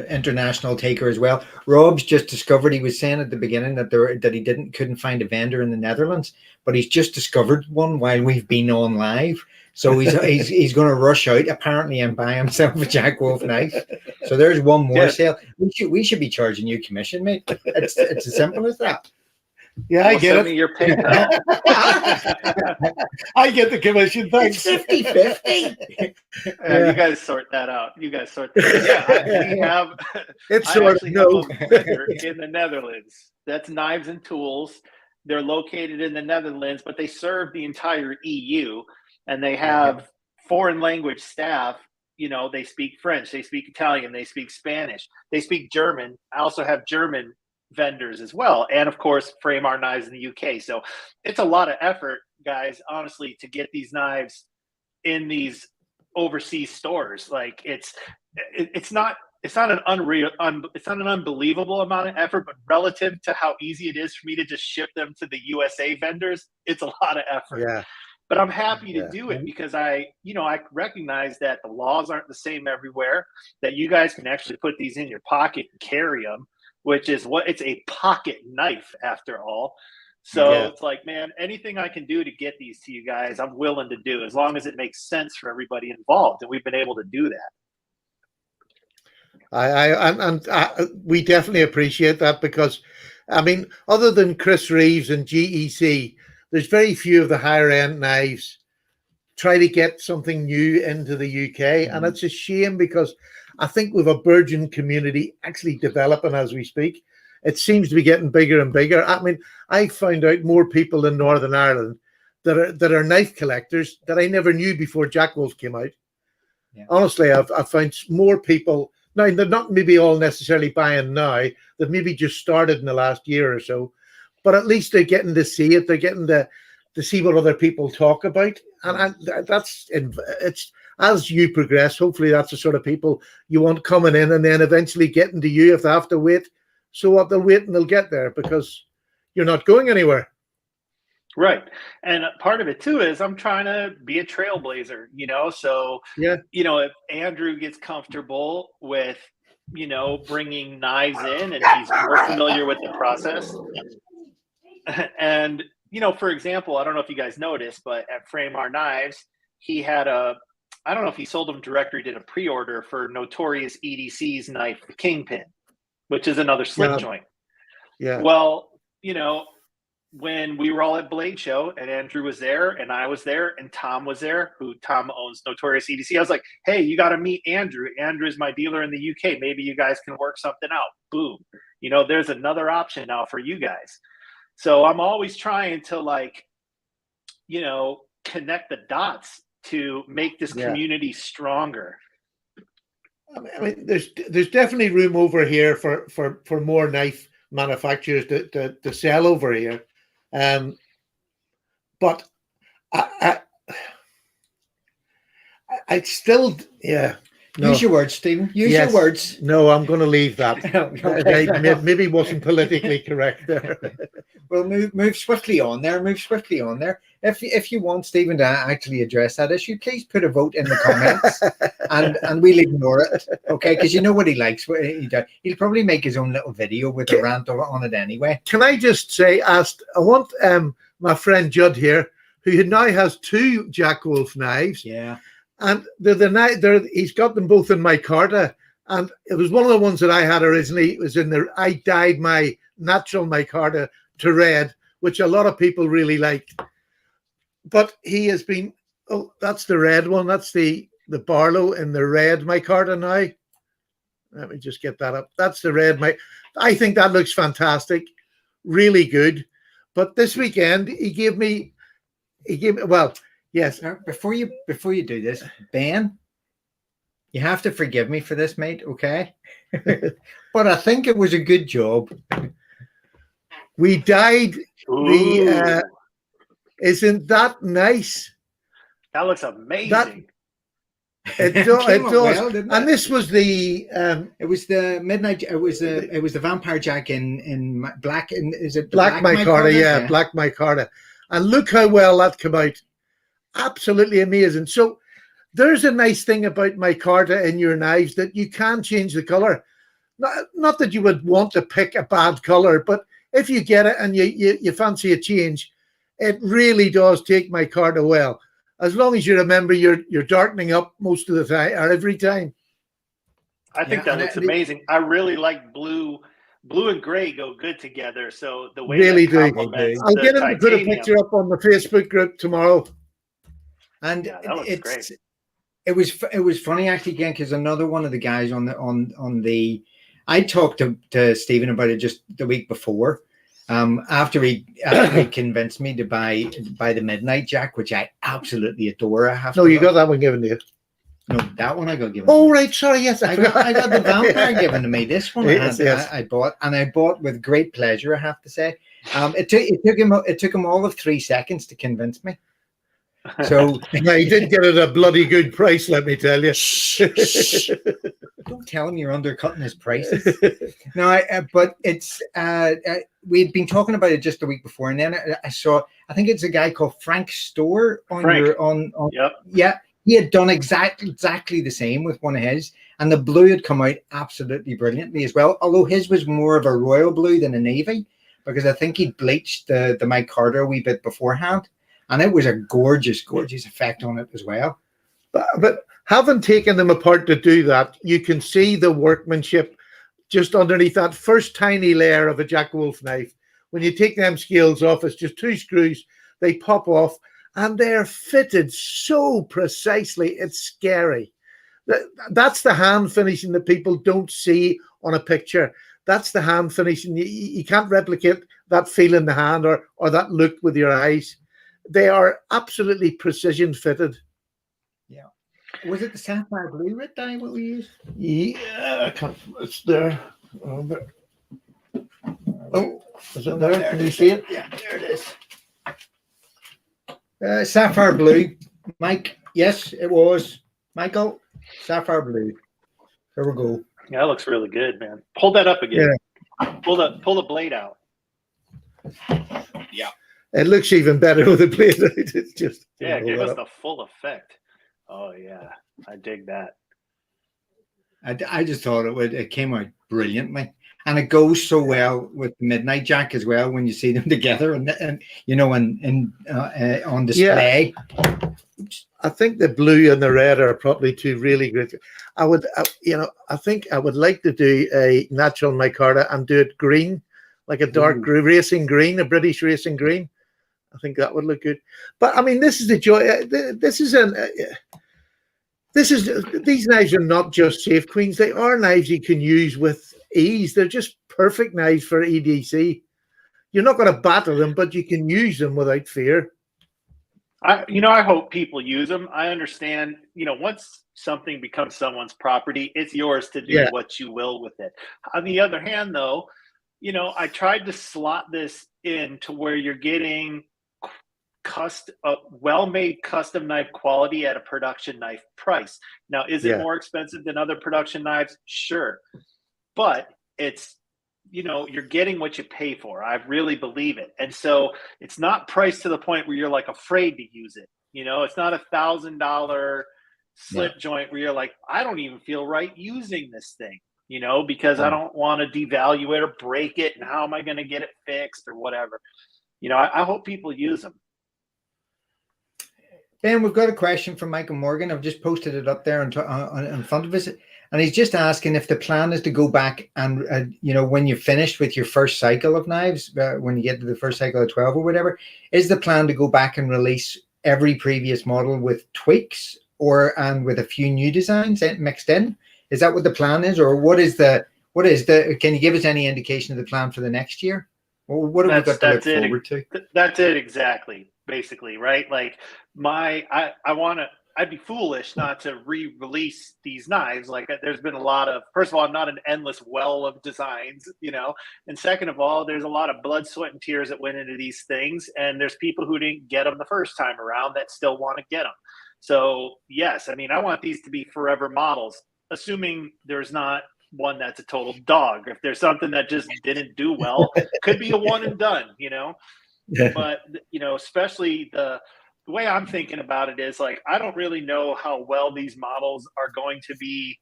C: international taker as well. Rob's just discovered. He was saying at the beginning that he couldn't find a vendor in the Netherlands, but he's just discovered one while we've been on live. So he's going to rush out apparently and buy himself a Jack Wolf knife. So there's one more sale. We should be charging you commission, mate. It's as simple as that.
A: Yeah, I get it.
B: Your PayPal.
A: I get the commission. Thanks.
C: It's 50-50.
B: You guys sort that out. We have.
A: It's
B: I
A: sort
B: actually
A: of
B: have a vendor in the Netherlands. That's knives and tools. They're located in the Netherlands, but they serve the entire EU, and they have foreign language staff. You know, they speak French, they speak Italian, they speak Spanish, they speak German. I also have German vendors as well, and of course Frame Our Knives in the UK. So it's a lot of effort, guys, honestly, to get these knives in these overseas stores. Like it's not an unbelievable amount of effort, but relative to how easy it is for me to just ship them to the USA vendors, it's a lot of effort.
A: Yeah.
B: But I'm happy to do it because I recognize that the laws aren't the same everywhere, that you guys can actually put these in your pocket and carry them, which is it's a pocket knife after all. So it's like, man, anything I can do to get these to you guys, I'm willing to do, as long as it makes sense for everybody involved. And we've been able to do that.
A: We definitely appreciate that, because, I mean, other than Chris Reeves and GEC, there's very few of the higher end knives try to get something new into the UK. And it's a shame, because I think we have a burgeoning community actually developing as we speak. It seems to be getting bigger and bigger. I mean, I found out more people in Northern Ireland that are knife collectors that I never knew before Jack Wolf came out. Yeah. Honestly, I've found more people. Now, they're not maybe all necessarily buying now. They've maybe just started in the last year or so. But at least they're getting to see it. They're getting to see what other people talk about. And it's as you progress, hopefully that's the sort of people you want coming in and then eventually getting to you if they have to wait. So what, they'll wait and they'll get there, because you're not going anywhere.
B: Right. And part of it too is I'm trying to be a trailblazer, so, if Andrew gets comfortable with, bringing knives in and he's more familiar with the process. And, for example, I don't know if you guys noticed, but at Frame Our Knives, he had I don't know if he sold them direct or he did a pre-order for Notorious EDC's knife, the Kingpin, which is another slip joint. Yeah. Well, when we were all at Blade Show and Andrew was there and I was there and Tom was there, who Tom owns Notorious EDC, I was like, hey, you got to meet Andrew. Andrew's my dealer in the UK. Maybe you guys can work something out. Boom. There's another option now for you guys. So I'm always trying to connect the dots to make this community stronger.
A: I mean, there's definitely room over here for more knife manufacturers to sell over here. But I still,
C: No. Use your words, Stephen. Use your words.
A: No, I'm going to leave that. Maybe wasn't politically correct there.
C: Well, move swiftly on there. If you want Stephen to actually address that issue, please put a vote in the comments, and we'll ignore it. Okay, because you know what he likes. He'll probably make his own little video with a rant on it anyway.
A: Can I just say, I want my friend Judd here, who now has 2 Jack Wolf knives.
C: Yeah.
A: And he's got them both in Micarta, and it was one of the ones that I had originally. It was I dyed my natural Micarta to red, which a lot of people really liked. But he has been, that's the red one. That's the Barlow in the red Micarta now. Let me just get that up. That's the red. I think that looks fantastic, really good. But this weekend he gave me well. Yes.
C: Before you do this, Ben, you have to forgive me for this, mate. Okay, but I think it was a good job.
A: We dyed the. Isn't that nice?
B: That looks amazing.
A: It does. Well, and this was the.
C: It was the midnight. It was the Vampire Jack in black. Is it
A: black Micarta? Yeah, black Micarta. And look how well that came out. Absolutely amazing. So there's a nice thing about Micarta in your knives, that you can change the color. Not that you would want to pick a bad color, but if you get it and you fancy a change, it really does take Micarta well. As long as you remember you're darkening up most of the time or every time.
B: I think that looks amazing. I really like blue. Blue and gray go good together. So the way
A: really
B: do.
A: I'll get him to put a picture up on the Facebook group tomorrow.
C: And it was funny actually, again, because another one of the guys on the I talked to Stephen about it just the week before, After he convinced me to buy the Midnight Jack, which I absolutely adore.
A: No, you got that one given to you.
C: No, that one I got given.
A: Oh, right, sorry, yes,
C: I got the vampire given to me. This one
A: yes.
C: I bought with great pleasure, I have to say. It took him all of 3 seconds to convince me. So
A: now, he did get it at a bloody good price, let me tell you.
C: Don't tell him you're undercutting his prices. No, but it's we'd been talking about it just the week before, and then I saw, I think it's a guy called Frank Store on
B: Yep.
C: Yeah, he had done exactly the same with one of his, and the blue had come out absolutely brilliantly as well. Although his was more of a royal blue than a navy, because I think he'd bleached the Micarta a wee bit beforehand, and it was a gorgeous effect on it as well.
A: But having taken them apart to do that, you can see the workmanship just underneath that first tiny layer of a Jack Wolf knife. When you take them scales off, it's just 2 screws. They pop off, and they're fitted so precisely. It's scary. That's the hand finishing that people don't see on a picture. That's the hand finishing. You can't replicate that feel in the hand or that look with your eyes. They are absolutely precision fitted.
C: Yeah. Was it the sapphire blue red dye what we used?
A: Yeah, it's there. Oh, is it there? Can you see it?
C: Yeah, there it is. Sapphire blue. Mike, yes, it was. Michael, sapphire blue. There we go.
B: Yeah, that looks really good, man. Pull that up again.
A: Yeah.
B: Pull the blade out.
C: Yeah.
A: It looks even better with the blade out. It's just
B: give us the full effect. Oh yeah, I dig that.
C: I just thought it came out brilliantly, and it goes so well with Midnight Jack as well when you see them together and you know on display.
A: Yeah. I think the blue and the red are probably two really great. I think I would like to do a natural micarta and do it green, like a dark racing green, a British racing green. I think that would look good. But I mean, this is the joy. These knives are not just safe queens. They are knives you can use with ease. They're just perfect knives for EDC. You're not going to battle them, but you can use them without fear.
B: I hope people use them. I understand, once something becomes someone's property, it's yours to do what you will with it. On the other hand, though, I tried to slot this in to where you're getting well-made custom knife quality at a production knife price. Now, is it more expensive than other production knives? Sure. But it's, you're getting what you pay for. I really believe it. And so it's not priced to the point where you're like afraid to use it. It's not $1,000 slip joint where you're like, I don't even feel right using this thing, because I don't want to devalue it or break it. And how am I going to get it fixed or whatever? I hope people use them.
C: Ben, we've got a question from Michael Morgan. I've just posted it up there in front of us. And he's just asking if the plan is to go back and, when you're finished with your first cycle of knives, when you get to the first cycle of 12 or whatever, is the plan to go back and release every previous model with tweaks and with a few new designs mixed in? Is that what the plan is? Or what is the, can you give us any indication of the plan for the next year? Or what have we got to look forward to?
B: That's it exactly, basically, right? Like I'd be foolish not to re-release these knives. Like there's been a lot of, first of all, I'm not an endless well of designs, and second of all, there's a lot of blood, sweat, and tears that went into these things. And there's people who didn't get them the first time around that still want to get them. So yes, I want these to be forever models, assuming there's not one that's a total dog. If there's something that just didn't do well, could be a one and done, but especially the way I'm thinking about it is like, I don't really know how well these models are going to be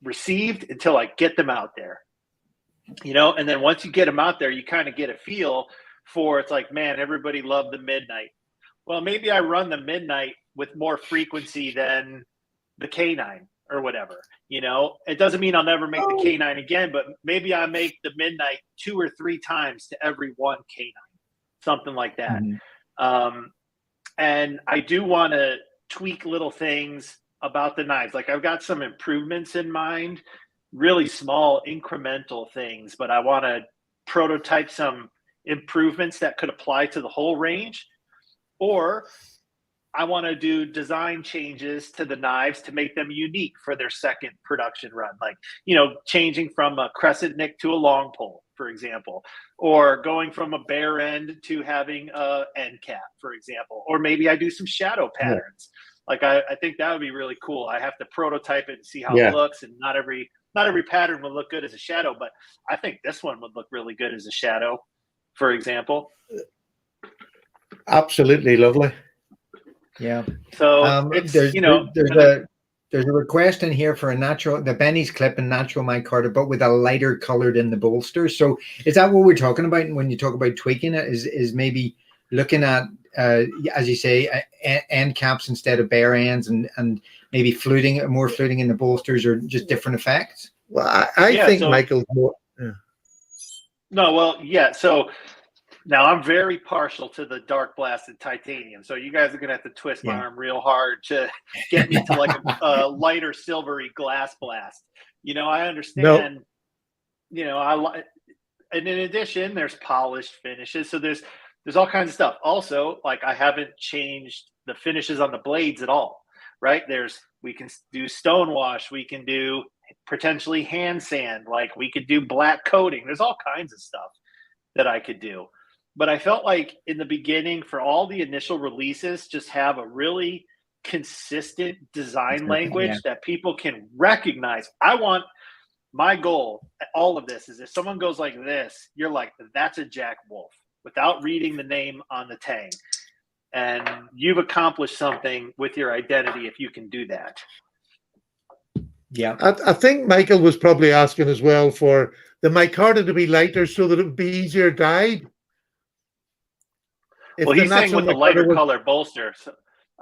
B: received until I get them out there, and then once you get them out there, you kind of get a feel for, it's like, man, everybody loved the Midnight. Well, maybe I run the Midnight with more frequency than the K9 or whatever, it doesn't mean I'll never make the K9 again, but maybe I make the Midnight 2 or 3 times to every one K9, something like that. Mm-hmm. And I do want to tweak little things about the knives. Like I've got some improvements in mind, really small incremental things, but I want to prototype some improvements that could apply to the whole range, or I want to do design changes to the knives to make them unique for their second production run. Like, changing from a crescent nick to a long pole, for example, or going from a bare end to having a end cap, for example, or maybe I do some shadow patterns. Like, I think that would be really cool. I have to prototype it and see how it looks, and not every pattern would look good as a shadow, but I think this one would look really good as a shadow, for example.
A: Absolutely lovely.
C: Yeah.
B: So
C: there's a request in here for the Benny's clip and natural micarta, but with a lighter colored in the bolster. So is that what we're talking about when you talk about tweaking it? Is maybe looking at as you say, end caps instead of bare ends, and maybe more fluting in the bolsters, or just different effects?
A: Well, I think Michael's more. Yeah.
B: No, well, yeah. So now I'm very partial to the dark blasted titanium. So you guys are going to have to twist my arm real hard to get me to like a lighter silvery glass blast. I understand, and in addition, there's polished finishes. So there's all kinds of stuff. Also, like, I haven't changed the finishes on the blades at all, right? We can do stone wash. We can do potentially hand sand. Like, we could do black coating. There's all kinds of stuff that I could do. But I felt like in the beginning, for all the initial releases, just have a really consistent design language that people can recognize. My goal at all of this is, if someone goes like this, you're like, that's a Jack Wolf, without reading the name on the tang. And you've accomplished something with your identity if you can do that.
C: Yeah.
A: I think Michael was probably asking as well for the micarta to be lighter so that it would be easier dyed.
B: Well, he's saying with the lighter color bolster. So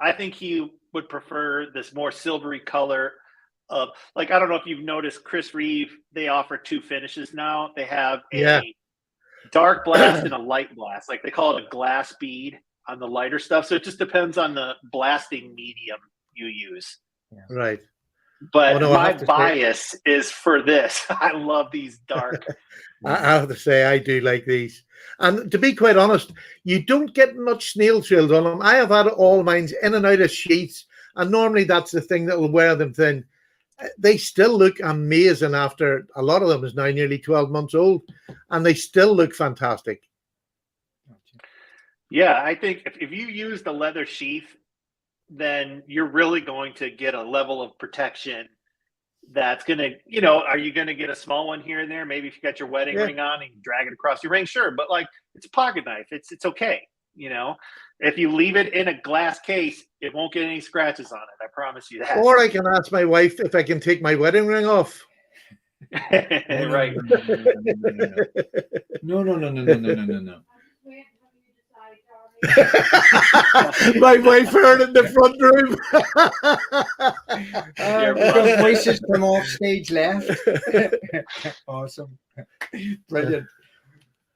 B: I think he would prefer this more silvery color of, like, I don't know if you've noticed, Chris Reeve, they offer two finishes now. They have a dark blast and a light blast. Like, they call it a glass bead on the lighter stuff. So it just depends on the blasting medium you use.
A: Right.
B: But my bias is for this. I love these dark.
A: I have to say, I do like these. And to be quite honest, you don't get much snail trails on them. I have had all mine in and out of sheets, and normally that's the thing that will wear them thin. They still look amazing after, a lot of them is now nearly 12 months old, and they still look fantastic.
B: Yeah, I think if you use the leather sheath, then you're really going to get a level of protection that's going to, are you going to get a small one here and there? Maybe if you got your wedding ring on and you drag it across your ring, sure. But like, it's a pocket knife. It's okay. If you leave it in a glass case, it won't get any scratches on it. I promise you that.
A: Or I can ask my wife if I can take my wedding ring off.
B: Right.
C: No.
A: My wife heard in the front room.
C: The voices from off stage left. Awesome, brilliant.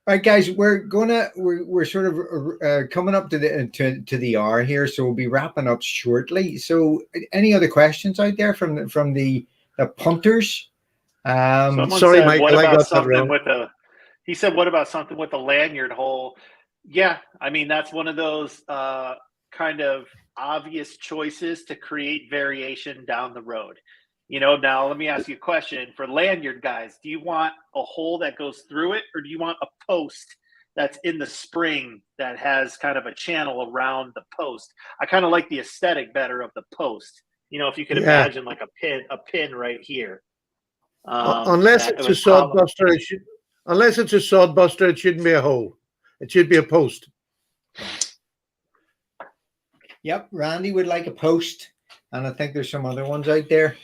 C: All right, guys, we're sort of coming up to the hour here, so we'll be wrapping up shortly. So, any other questions out there from the punters?
A: Sorry, Mike, I got that wrong.
B: He said, "What about something with the lanyard hole?" Yeah, I mean, that's one of those kind of obvious choices to create variation down the road. Now let me ask you a question. For lanyard guys, do you want a hole that goes through it, or do you want a post that's in the spring that has kind of a channel around the post? I kind of like the aesthetic better of the post. If you could imagine like a pin right here.
A: Unless it's a sod buster, it shouldn't be a hole. It should be a post.
C: Yep, Randy would like a post, and I think there's some other ones out there.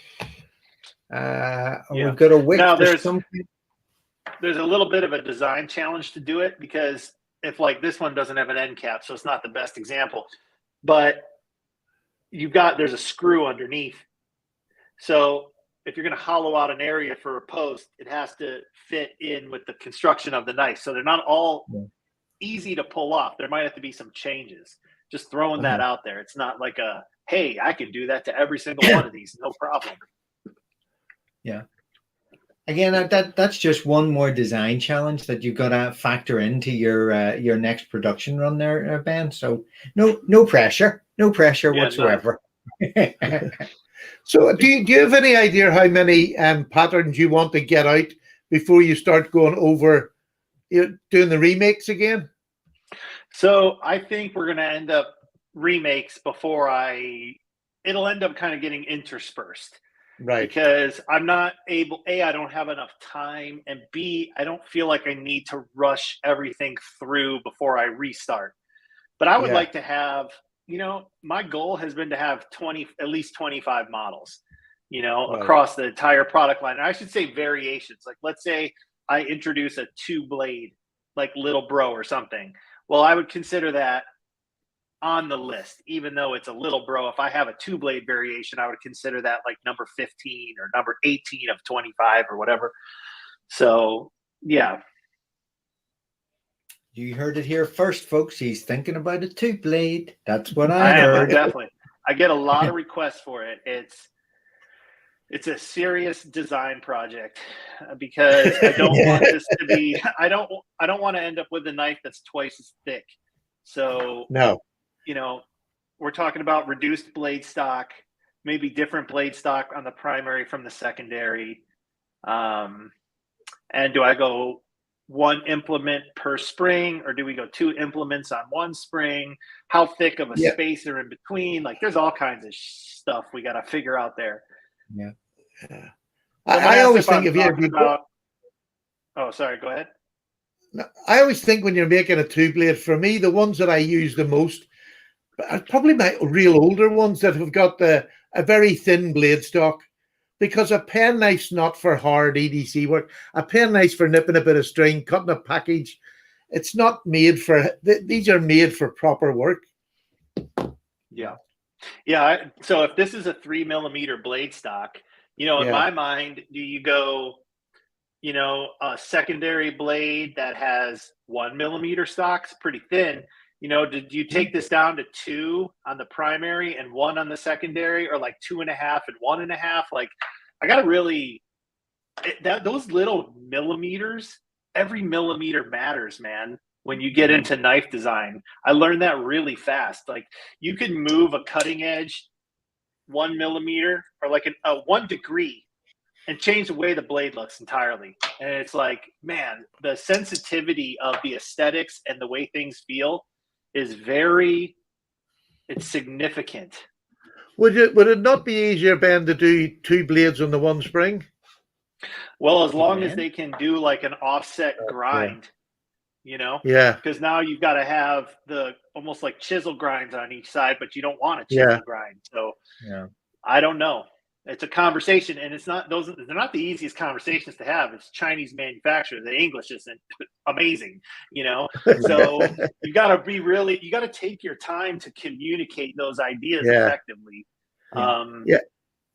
C: We've got a wick.
B: Now there's a little bit of a design challenge to do it, because if, like, this one doesn't have an end cap, so it's not the best example, but there's a screw underneath. So if you're going to hollow out an area for a post, it has to fit in with the construction of the knife. So they're not all easy to pull off. There might have to be some changes. Just throwing that out there. It's not like hey, I can do that to every single one of these, no problem.
C: Yeah. Again, that's just one more design challenge that you've got to factor into your next production run there, Ben. So no pressure
B: Yeah, none.
C: whatsoever.
A: So do you have any idea how many patterns you want to get out before you start going over doing the remakes again?
B: So I think we're going to end up remakes before it'll end up kind of getting interspersed.
A: Right.
B: Because I'm not able, A, I don't have enough time, and B, I don't feel like I need to rush everything through before I restart. But I would like to have, my goal has been to have at least 25 models, across the entire product line. And I should say variations. Like, let's say I introduce a 2-blade, like Little Bro or something. Well, I would consider that on the list, even though it's a Little Bro. If I have a 2-blade variation, I would consider that like number 15 or number 18 of 25 or whatever. So, yeah.
C: You heard it here first, folks. He's thinking about a 2-blade. That's what I heard.
B: Definitely. I get a lot of requests for it. It's a serious design project because I don't want this to be. I don't want to end up with a knife that's twice as thick. So
A: no.
B: We're talking about reduced blade stock, maybe different blade stock on the primary from the secondary. And do I go 1 implement per spring, or do we go 2 implements on 1 spring? How thick of a spacer in between? Like, there's all kinds of stuff we got to figure out there.
C: Yeah.
A: I always think
B: Oh, sorry. Go ahead.
A: I always think when you're making a 2-blade, for me, the ones that I use the most are probably my real older ones that have got a very thin blade stock, because a pen knife's not for hard EDC work. A pen knife's for nipping a bit of string, cutting a package. It's not made for, these are made for proper work.
B: Yeah. Yeah. So if this is a 3mm blade stock, in my mind, do you go, a secondary blade that has 1mm stocks, pretty thin? Did you take this down to 2 on the primary and 1 on the secondary, or like 2.5 and 1.5? Like, I got to really, those little millimeters, every millimeter matters, man. When you get into knife design, I learned that really fast. Like, you can move a cutting edge 1mm or like a 1 degree and change the way the blade looks entirely. And it's like, man, the sensitivity of the aesthetics and the way things feel is it's significant.
A: Would it not be easier, Ben, to do 2 blades on the 1 spring?
B: Well, as long as they can do like an offset grind, because now you've got to have the almost like chisel grinds on each side, but you don't want a chisel grind. So I don't know. It's a conversation, and they're not the easiest conversations to have. It's Chinese manufacturer. The English isn't amazing, so you got to take your time to communicate those ideas effectively.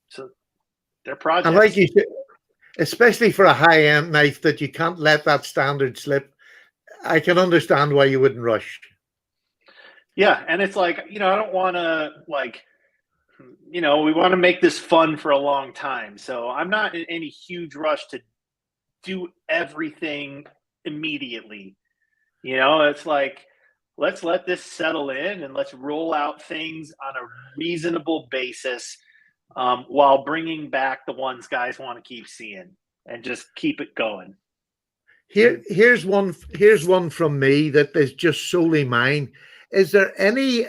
B: So they're projects.
A: And like you said, especially for a high-end knife, that you can't let that standard slip. I can understand why you wouldn't rush.
B: Yeah, and it's like, I don't want to we want to make this fun for a long time. So I'm not in any huge rush to do everything immediately. It's like, let's let this settle in and let's roll out things on a reasonable basis, while bringing back the ones guys want to keep seeing, and just keep it going.
A: Here's one from me that is just solely mine. Is there any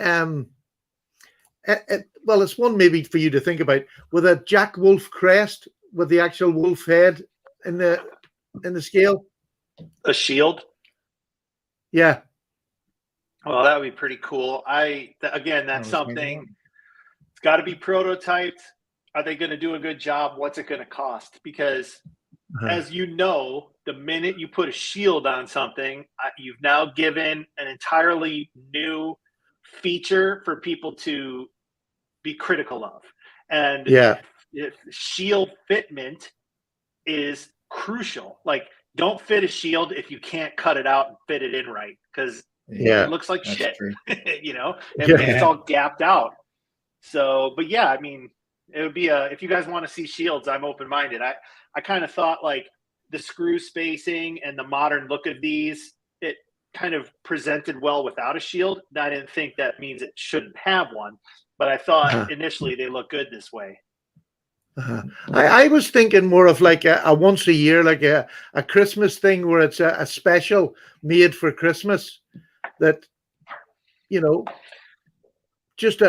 A: well, it's one maybe for you to think about, with a Jack Wolf crest with the actual wolf head in the scale?
B: A shield?
A: Yeah.
B: Well, that would be pretty cool. That's something. It's got to be prototyped. Are they going to do a good job? What's it going to cost? Because as you know, the minute you put a shield on something, you've now given an entirely new feature for people to be critical of. And if shield fitment is crucial. Like, don't fit a shield if you can't cut it out and fit it in right, because it looks like shit. It's all gapped out. So, but It would be if you guys want to see shields, I'm open-minded. I kind of thought like the screw spacing and the modern look of these, it kind of presented well without a shield. I didn't think that means it shouldn't have one, but I thought initially they look good this way.
A: I was thinking more of like a once a year, like a Christmas thing where it's a special made for Christmas that, just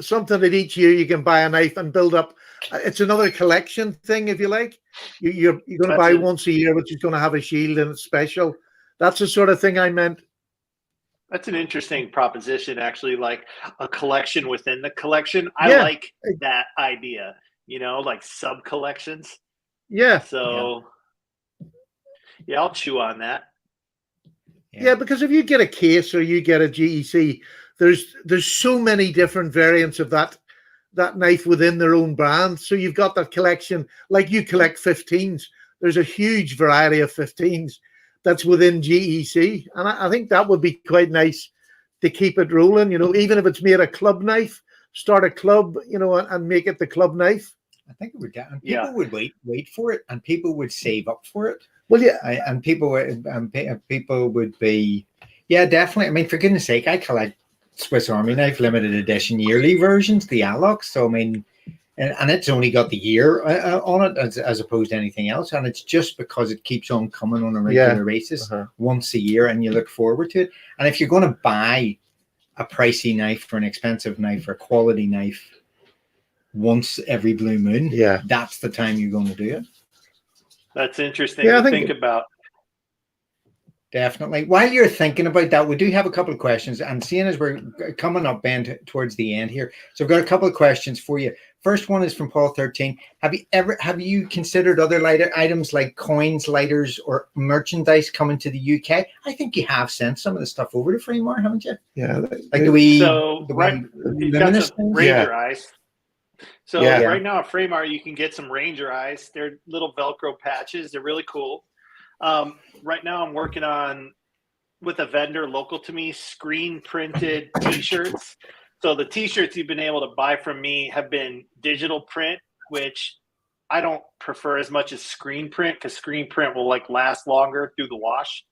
A: something that each year you can buy a knife and build up. It's another collection thing, if you like. You're going to buy once a year, which is going to have a shield and it's special. That's the sort of thing I meant.
B: That's an interesting proposition, actually, like a collection within the collection. I like that idea, like sub collections.
A: Yeah.
B: So, I'll chew on that.
A: Yeah, because if you get a case or you get a GEC, there's so many different variants of that knife within their own brand. So you've got that collection, like you collect 15s. There's a huge variety of 15s that's within GEC. And I think that would be quite nice to keep it rolling, even if it's made a club knife, start a club, and make it the club knife.
C: I think it would get, and people would wait for it, and people would save up for it.
A: Well, yeah.
C: And people would be, definitely. I mean, for goodness sake, I collect Swiss Army knife limited edition yearly versions, the Alox. So, I mean, and it's only got the year on it as opposed to anything else. And it's just because it keeps on coming on a regular basis once a year, and you look forward to it. And if you're going to buy a pricey knife or an expensive knife or a quality knife once every blue moon, that's the time you're going to do it.
B: That's interesting to think about.
C: Definitely. While you're thinking about that, we do have a couple of questions, and seeing as we're coming up, Ben, towards the end here, so I've got a couple of questions for you. First one is from Paul 13. Have you considered other items like coins, lighters, or merchandise coming to the UK? I think you have sent some of the stuff over to Fremar, haven't you?
A: Yeah.
C: Like
B: you've got some Ranger eyes. So right now at Fremar, you can get some Ranger eyes. They're little Velcro patches. They're really cool. Right now I'm working on, with a vendor local to me, screen printed t-shirts. So the t-shirts you've been able to buy from me have been digital print, which I don't prefer as much as screen print, because screen print will last longer through the wash.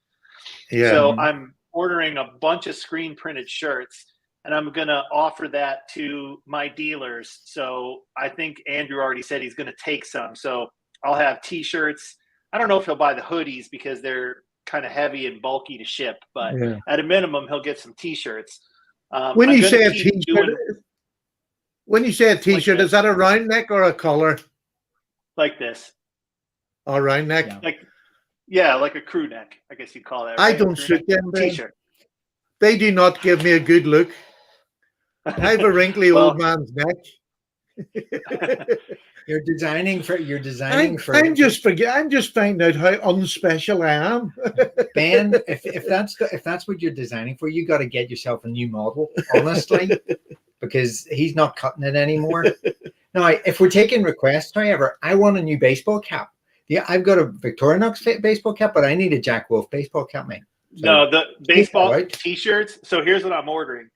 B: Yeah. So I'm ordering a bunch of screen printed shirts, and I'm going to offer that to my dealers. So I think Andrew already said he's going to take some. So I'll have t-shirts. I don't know if he'll buy the hoodies because they're kind of heavy and bulky to ship, but at a minimum, he'll get some t-shirts.
A: When you say a t-shirt, is that a round neck or a collar?
B: Like this.
A: A round neck?
B: Like a crew neck, I guess you'd call that.
A: Right? I don't suit them.
B: T-shirt.
A: They do not give me a good look. I have a wrinkly old man's neck.
C: You're designing for.
A: I'm just finding out how unspecial I am.
C: Ben, if that's what you're designing for, you got to get yourself a new model, honestly, because he's not cutting it anymore. Now, if we're taking requests, however, I want a new baseball cap. Yeah, I've got a Victorinox baseball cap, but I need a Jack Wolf baseball cap, man. So,
B: no, the baseball t-shirts. So here's what I'm ordering.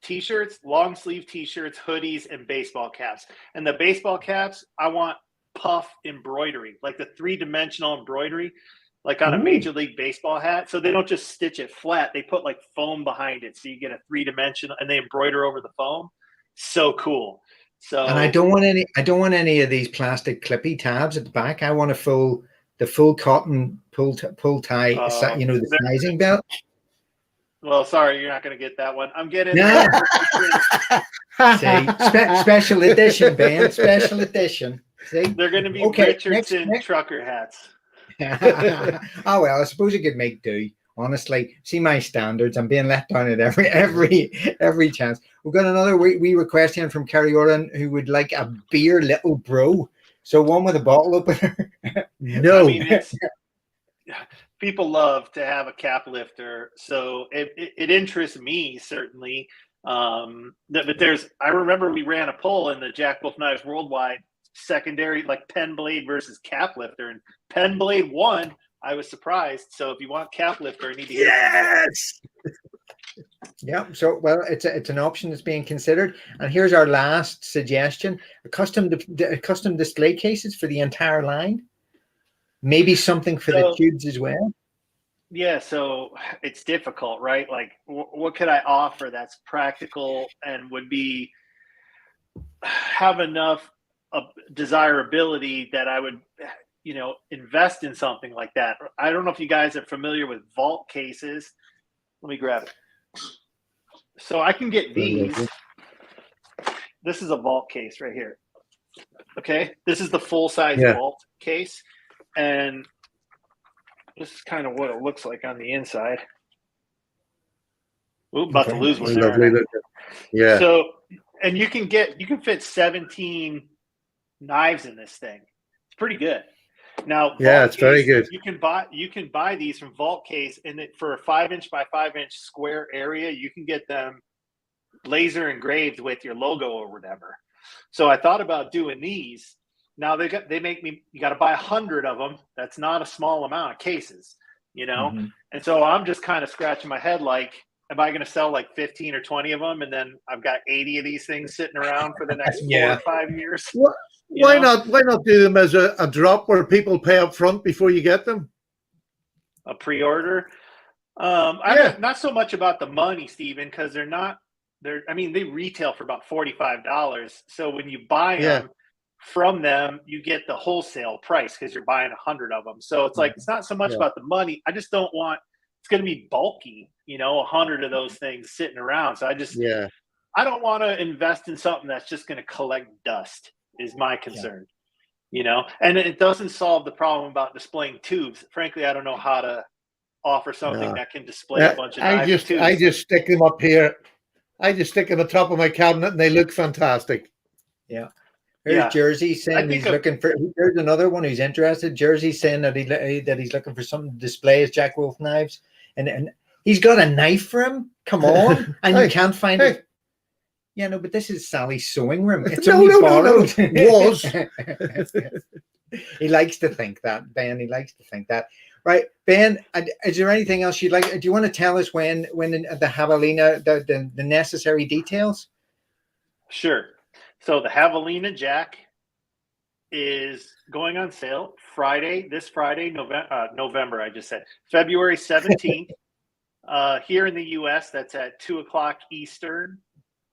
B: T-shirts, long sleeve t-shirts, hoodies, and baseball caps. And the baseball caps, I want puff embroidery, like the 3-dimensional embroidery, like on a Major League Baseball hat. So they don't just stitch it flat. They put foam behind it. So you get a 3-dimensional, and they embroider over the foam. So cool. So,
C: and I don't want any of these plastic clippy tabs at the back. I want the full cotton pull tie, the sizing belt.
B: Well, sorry, you're not going to get that one. I'm getting
C: special edition, Ben. Special edition. See,
B: they're going to be Richardson trucker hats.
C: Oh well, I suppose you could make do. Honestly, see my standards. I'm being let down at every chance. We've got another wee request here from Kerry Oran, who would like a beer little bro. So one with a bottle opener.
A: No.
B: I mean, people love to have a cap lifter, so it interests me certainly. But I remember we ran a poll in the Jack Wolf Knives Worldwide secondary, like pen blade versus cap lifter, and pen blade won. I was surprised. So if you want cap lifter, I need to hear.
A: Yes.
C: Yeah, so well, it's an option that's being considered. And here's our last suggestion: custom display cases for the entire line. Maybe something for the
B: So
C: tubes as well.
B: yeah, so it's difficult, right? Like, what could I offer that's practical and would be have enough desirability that I would, invest in something like that. I don't know if you guys are familiar with vault cases. Let me grab it. So I can get these. This is a vault case right here. Okay, this is the full size vault case, and this is kind of what it looks like on the inside. Ooh, about to lose one there.
A: Lovely. Yeah.
B: So, and you can fit 17 knives in this thing. It's pretty good. Now,
A: yeah, it's very good.
B: You can buy these from Vault Case, and for a 5-inch by 5-inch square area, you can get them laser engraved with your logo or whatever. So I thought about doing these. Now you got to buy 100 of them. That's not a small amount of cases,
C: Mm-hmm.
B: And so I'm just kind of scratching my head, like, am I going to sell like 15 or 20 of them, and then I've got 80 of these things sitting around for the next 4 or 5 years?
A: Why not do them as a drop where people pay up front before you get them?
B: A pre-order. Not so much about the money, Stephen, because they retail for about $45. So when you buy them from them, you get the wholesale price because you're buying 100 of them. So it's like, it's not so much about the money. I just don't want, it's going to be bulky, 100 of those things sitting around. So I don't want to invest in something that's just going to collect dust, is my concern, and it doesn't solve the problem about displaying tubes. Frankly, I don't know how to offer something that can display a bunch of tubes.
A: I just stick them up here. I just stick them on the top of my cabinet and they look fantastic.
C: Yeah. Here's Jersey saying he's looking for. There's another one who's interested. Jersey saying that he's looking for something to display his Jack Wolf knives, and he's got a knife for him. Come on, and you can't find it. Yeah, no, but this is Sally's sewing room. It's only borrowed.
A: Was.
C: He likes to think that, Ben. He likes to think that. Right, Ben, is there anything else you'd like? Do you want to tell us when the Javelina, the necessary details?
B: Sure. So the Javelina Jack is going on sale this Friday, November, I just said, February 17th. Here in the U.S., that's at 2:00 Eastern,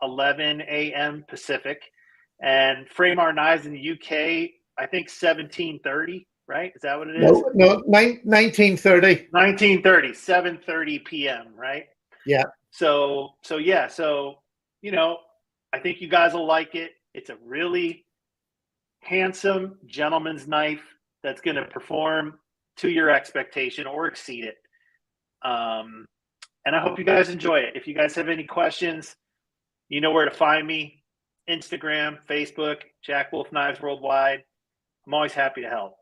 B: 11 a.m. Pacific. And Frame Our Knives in the UK, I think 17:30, right? Is that what it is?
A: No, 19:30.
B: 19:30, 7:30 p.m., right?
A: Yeah.
B: So I think you guys will like it. It's a really handsome gentleman's knife that's going to perform to your expectation or exceed it. And I hope you guys enjoy it. If you guys have any questions, you know where to find me. Instagram, Facebook, Jack Wolf Knives Worldwide. I'm always happy to help.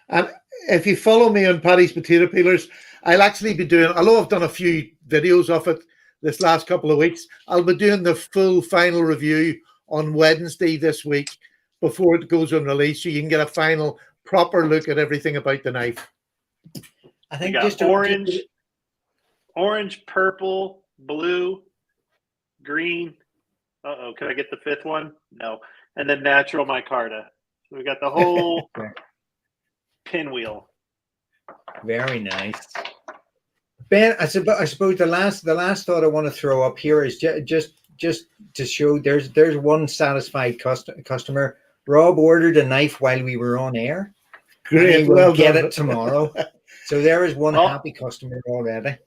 A: And if you follow me on Paddy's Potato Peelers, I'll actually be doing, although I've done a few videos of it this last couple of weeks, I'll be doing the full final review on Wednesday this week before it goes on release, so you can get a final proper look at everything about the knife.
B: I think just orange, purple, blue, green. Can I get the fifth one? No. And then natural micarta. So we got the whole pinwheel.
C: Very nice. Ben, I suppose the last thought I want to throw up here is just to show there's one satisfied customer. Rob ordered a knife while we were on air.
A: Great,
C: we'll get it tomorrow. So there is one happy customer already.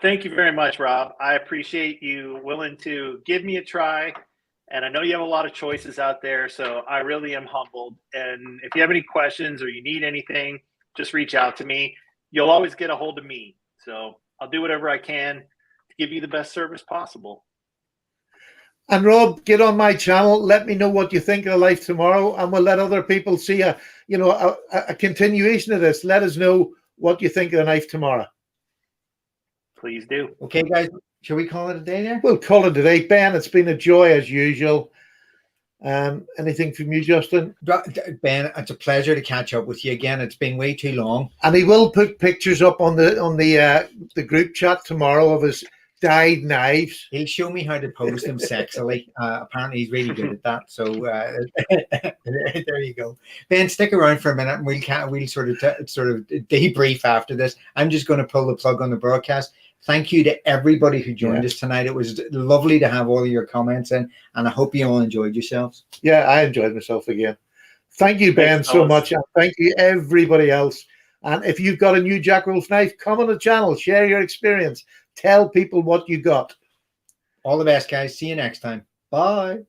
B: Thank you very much, Rob. I appreciate you willing to give me a try. And I know you have a lot of choices out there, so I really am humbled. And if you have any questions or you need anything, just reach out to me. You'll always get a hold of me. So I'll do whatever I can to give you the best service possible.
A: And Rob, get on my channel. Let me know what you think of the life tomorrow, and we'll let other people see a continuation of this. Let us know what you think of the knife tomorrow.
B: Please do.
C: Okay, guys. Shall we call it a day there?
A: We'll call it a day. Ben, it's been a joy as usual. Anything from you, Justin?
C: Ben, it's a pleasure to catch up with you again. It's been way too long.
A: And he will put pictures up on the group chat tomorrow of his dyed knives.
C: He'll show me how to pose them sexily. Apparently, he's really good at that. So there you go. Ben, stick around for a minute, and we'll sort of debrief after this. I'm just going to pull the plug on the broadcast. Thank you to everybody who joined us tonight. It was lovely to have all of your comments in, and I hope you all enjoyed yourselves.
A: Yeah, I enjoyed myself again. Thank you, Ben, so much. And thank you, everybody else. And if you've got a new Jack Wolf knife, come on the channel, share your experience, tell people what you got.
C: All the best, guys. See you next time. Bye.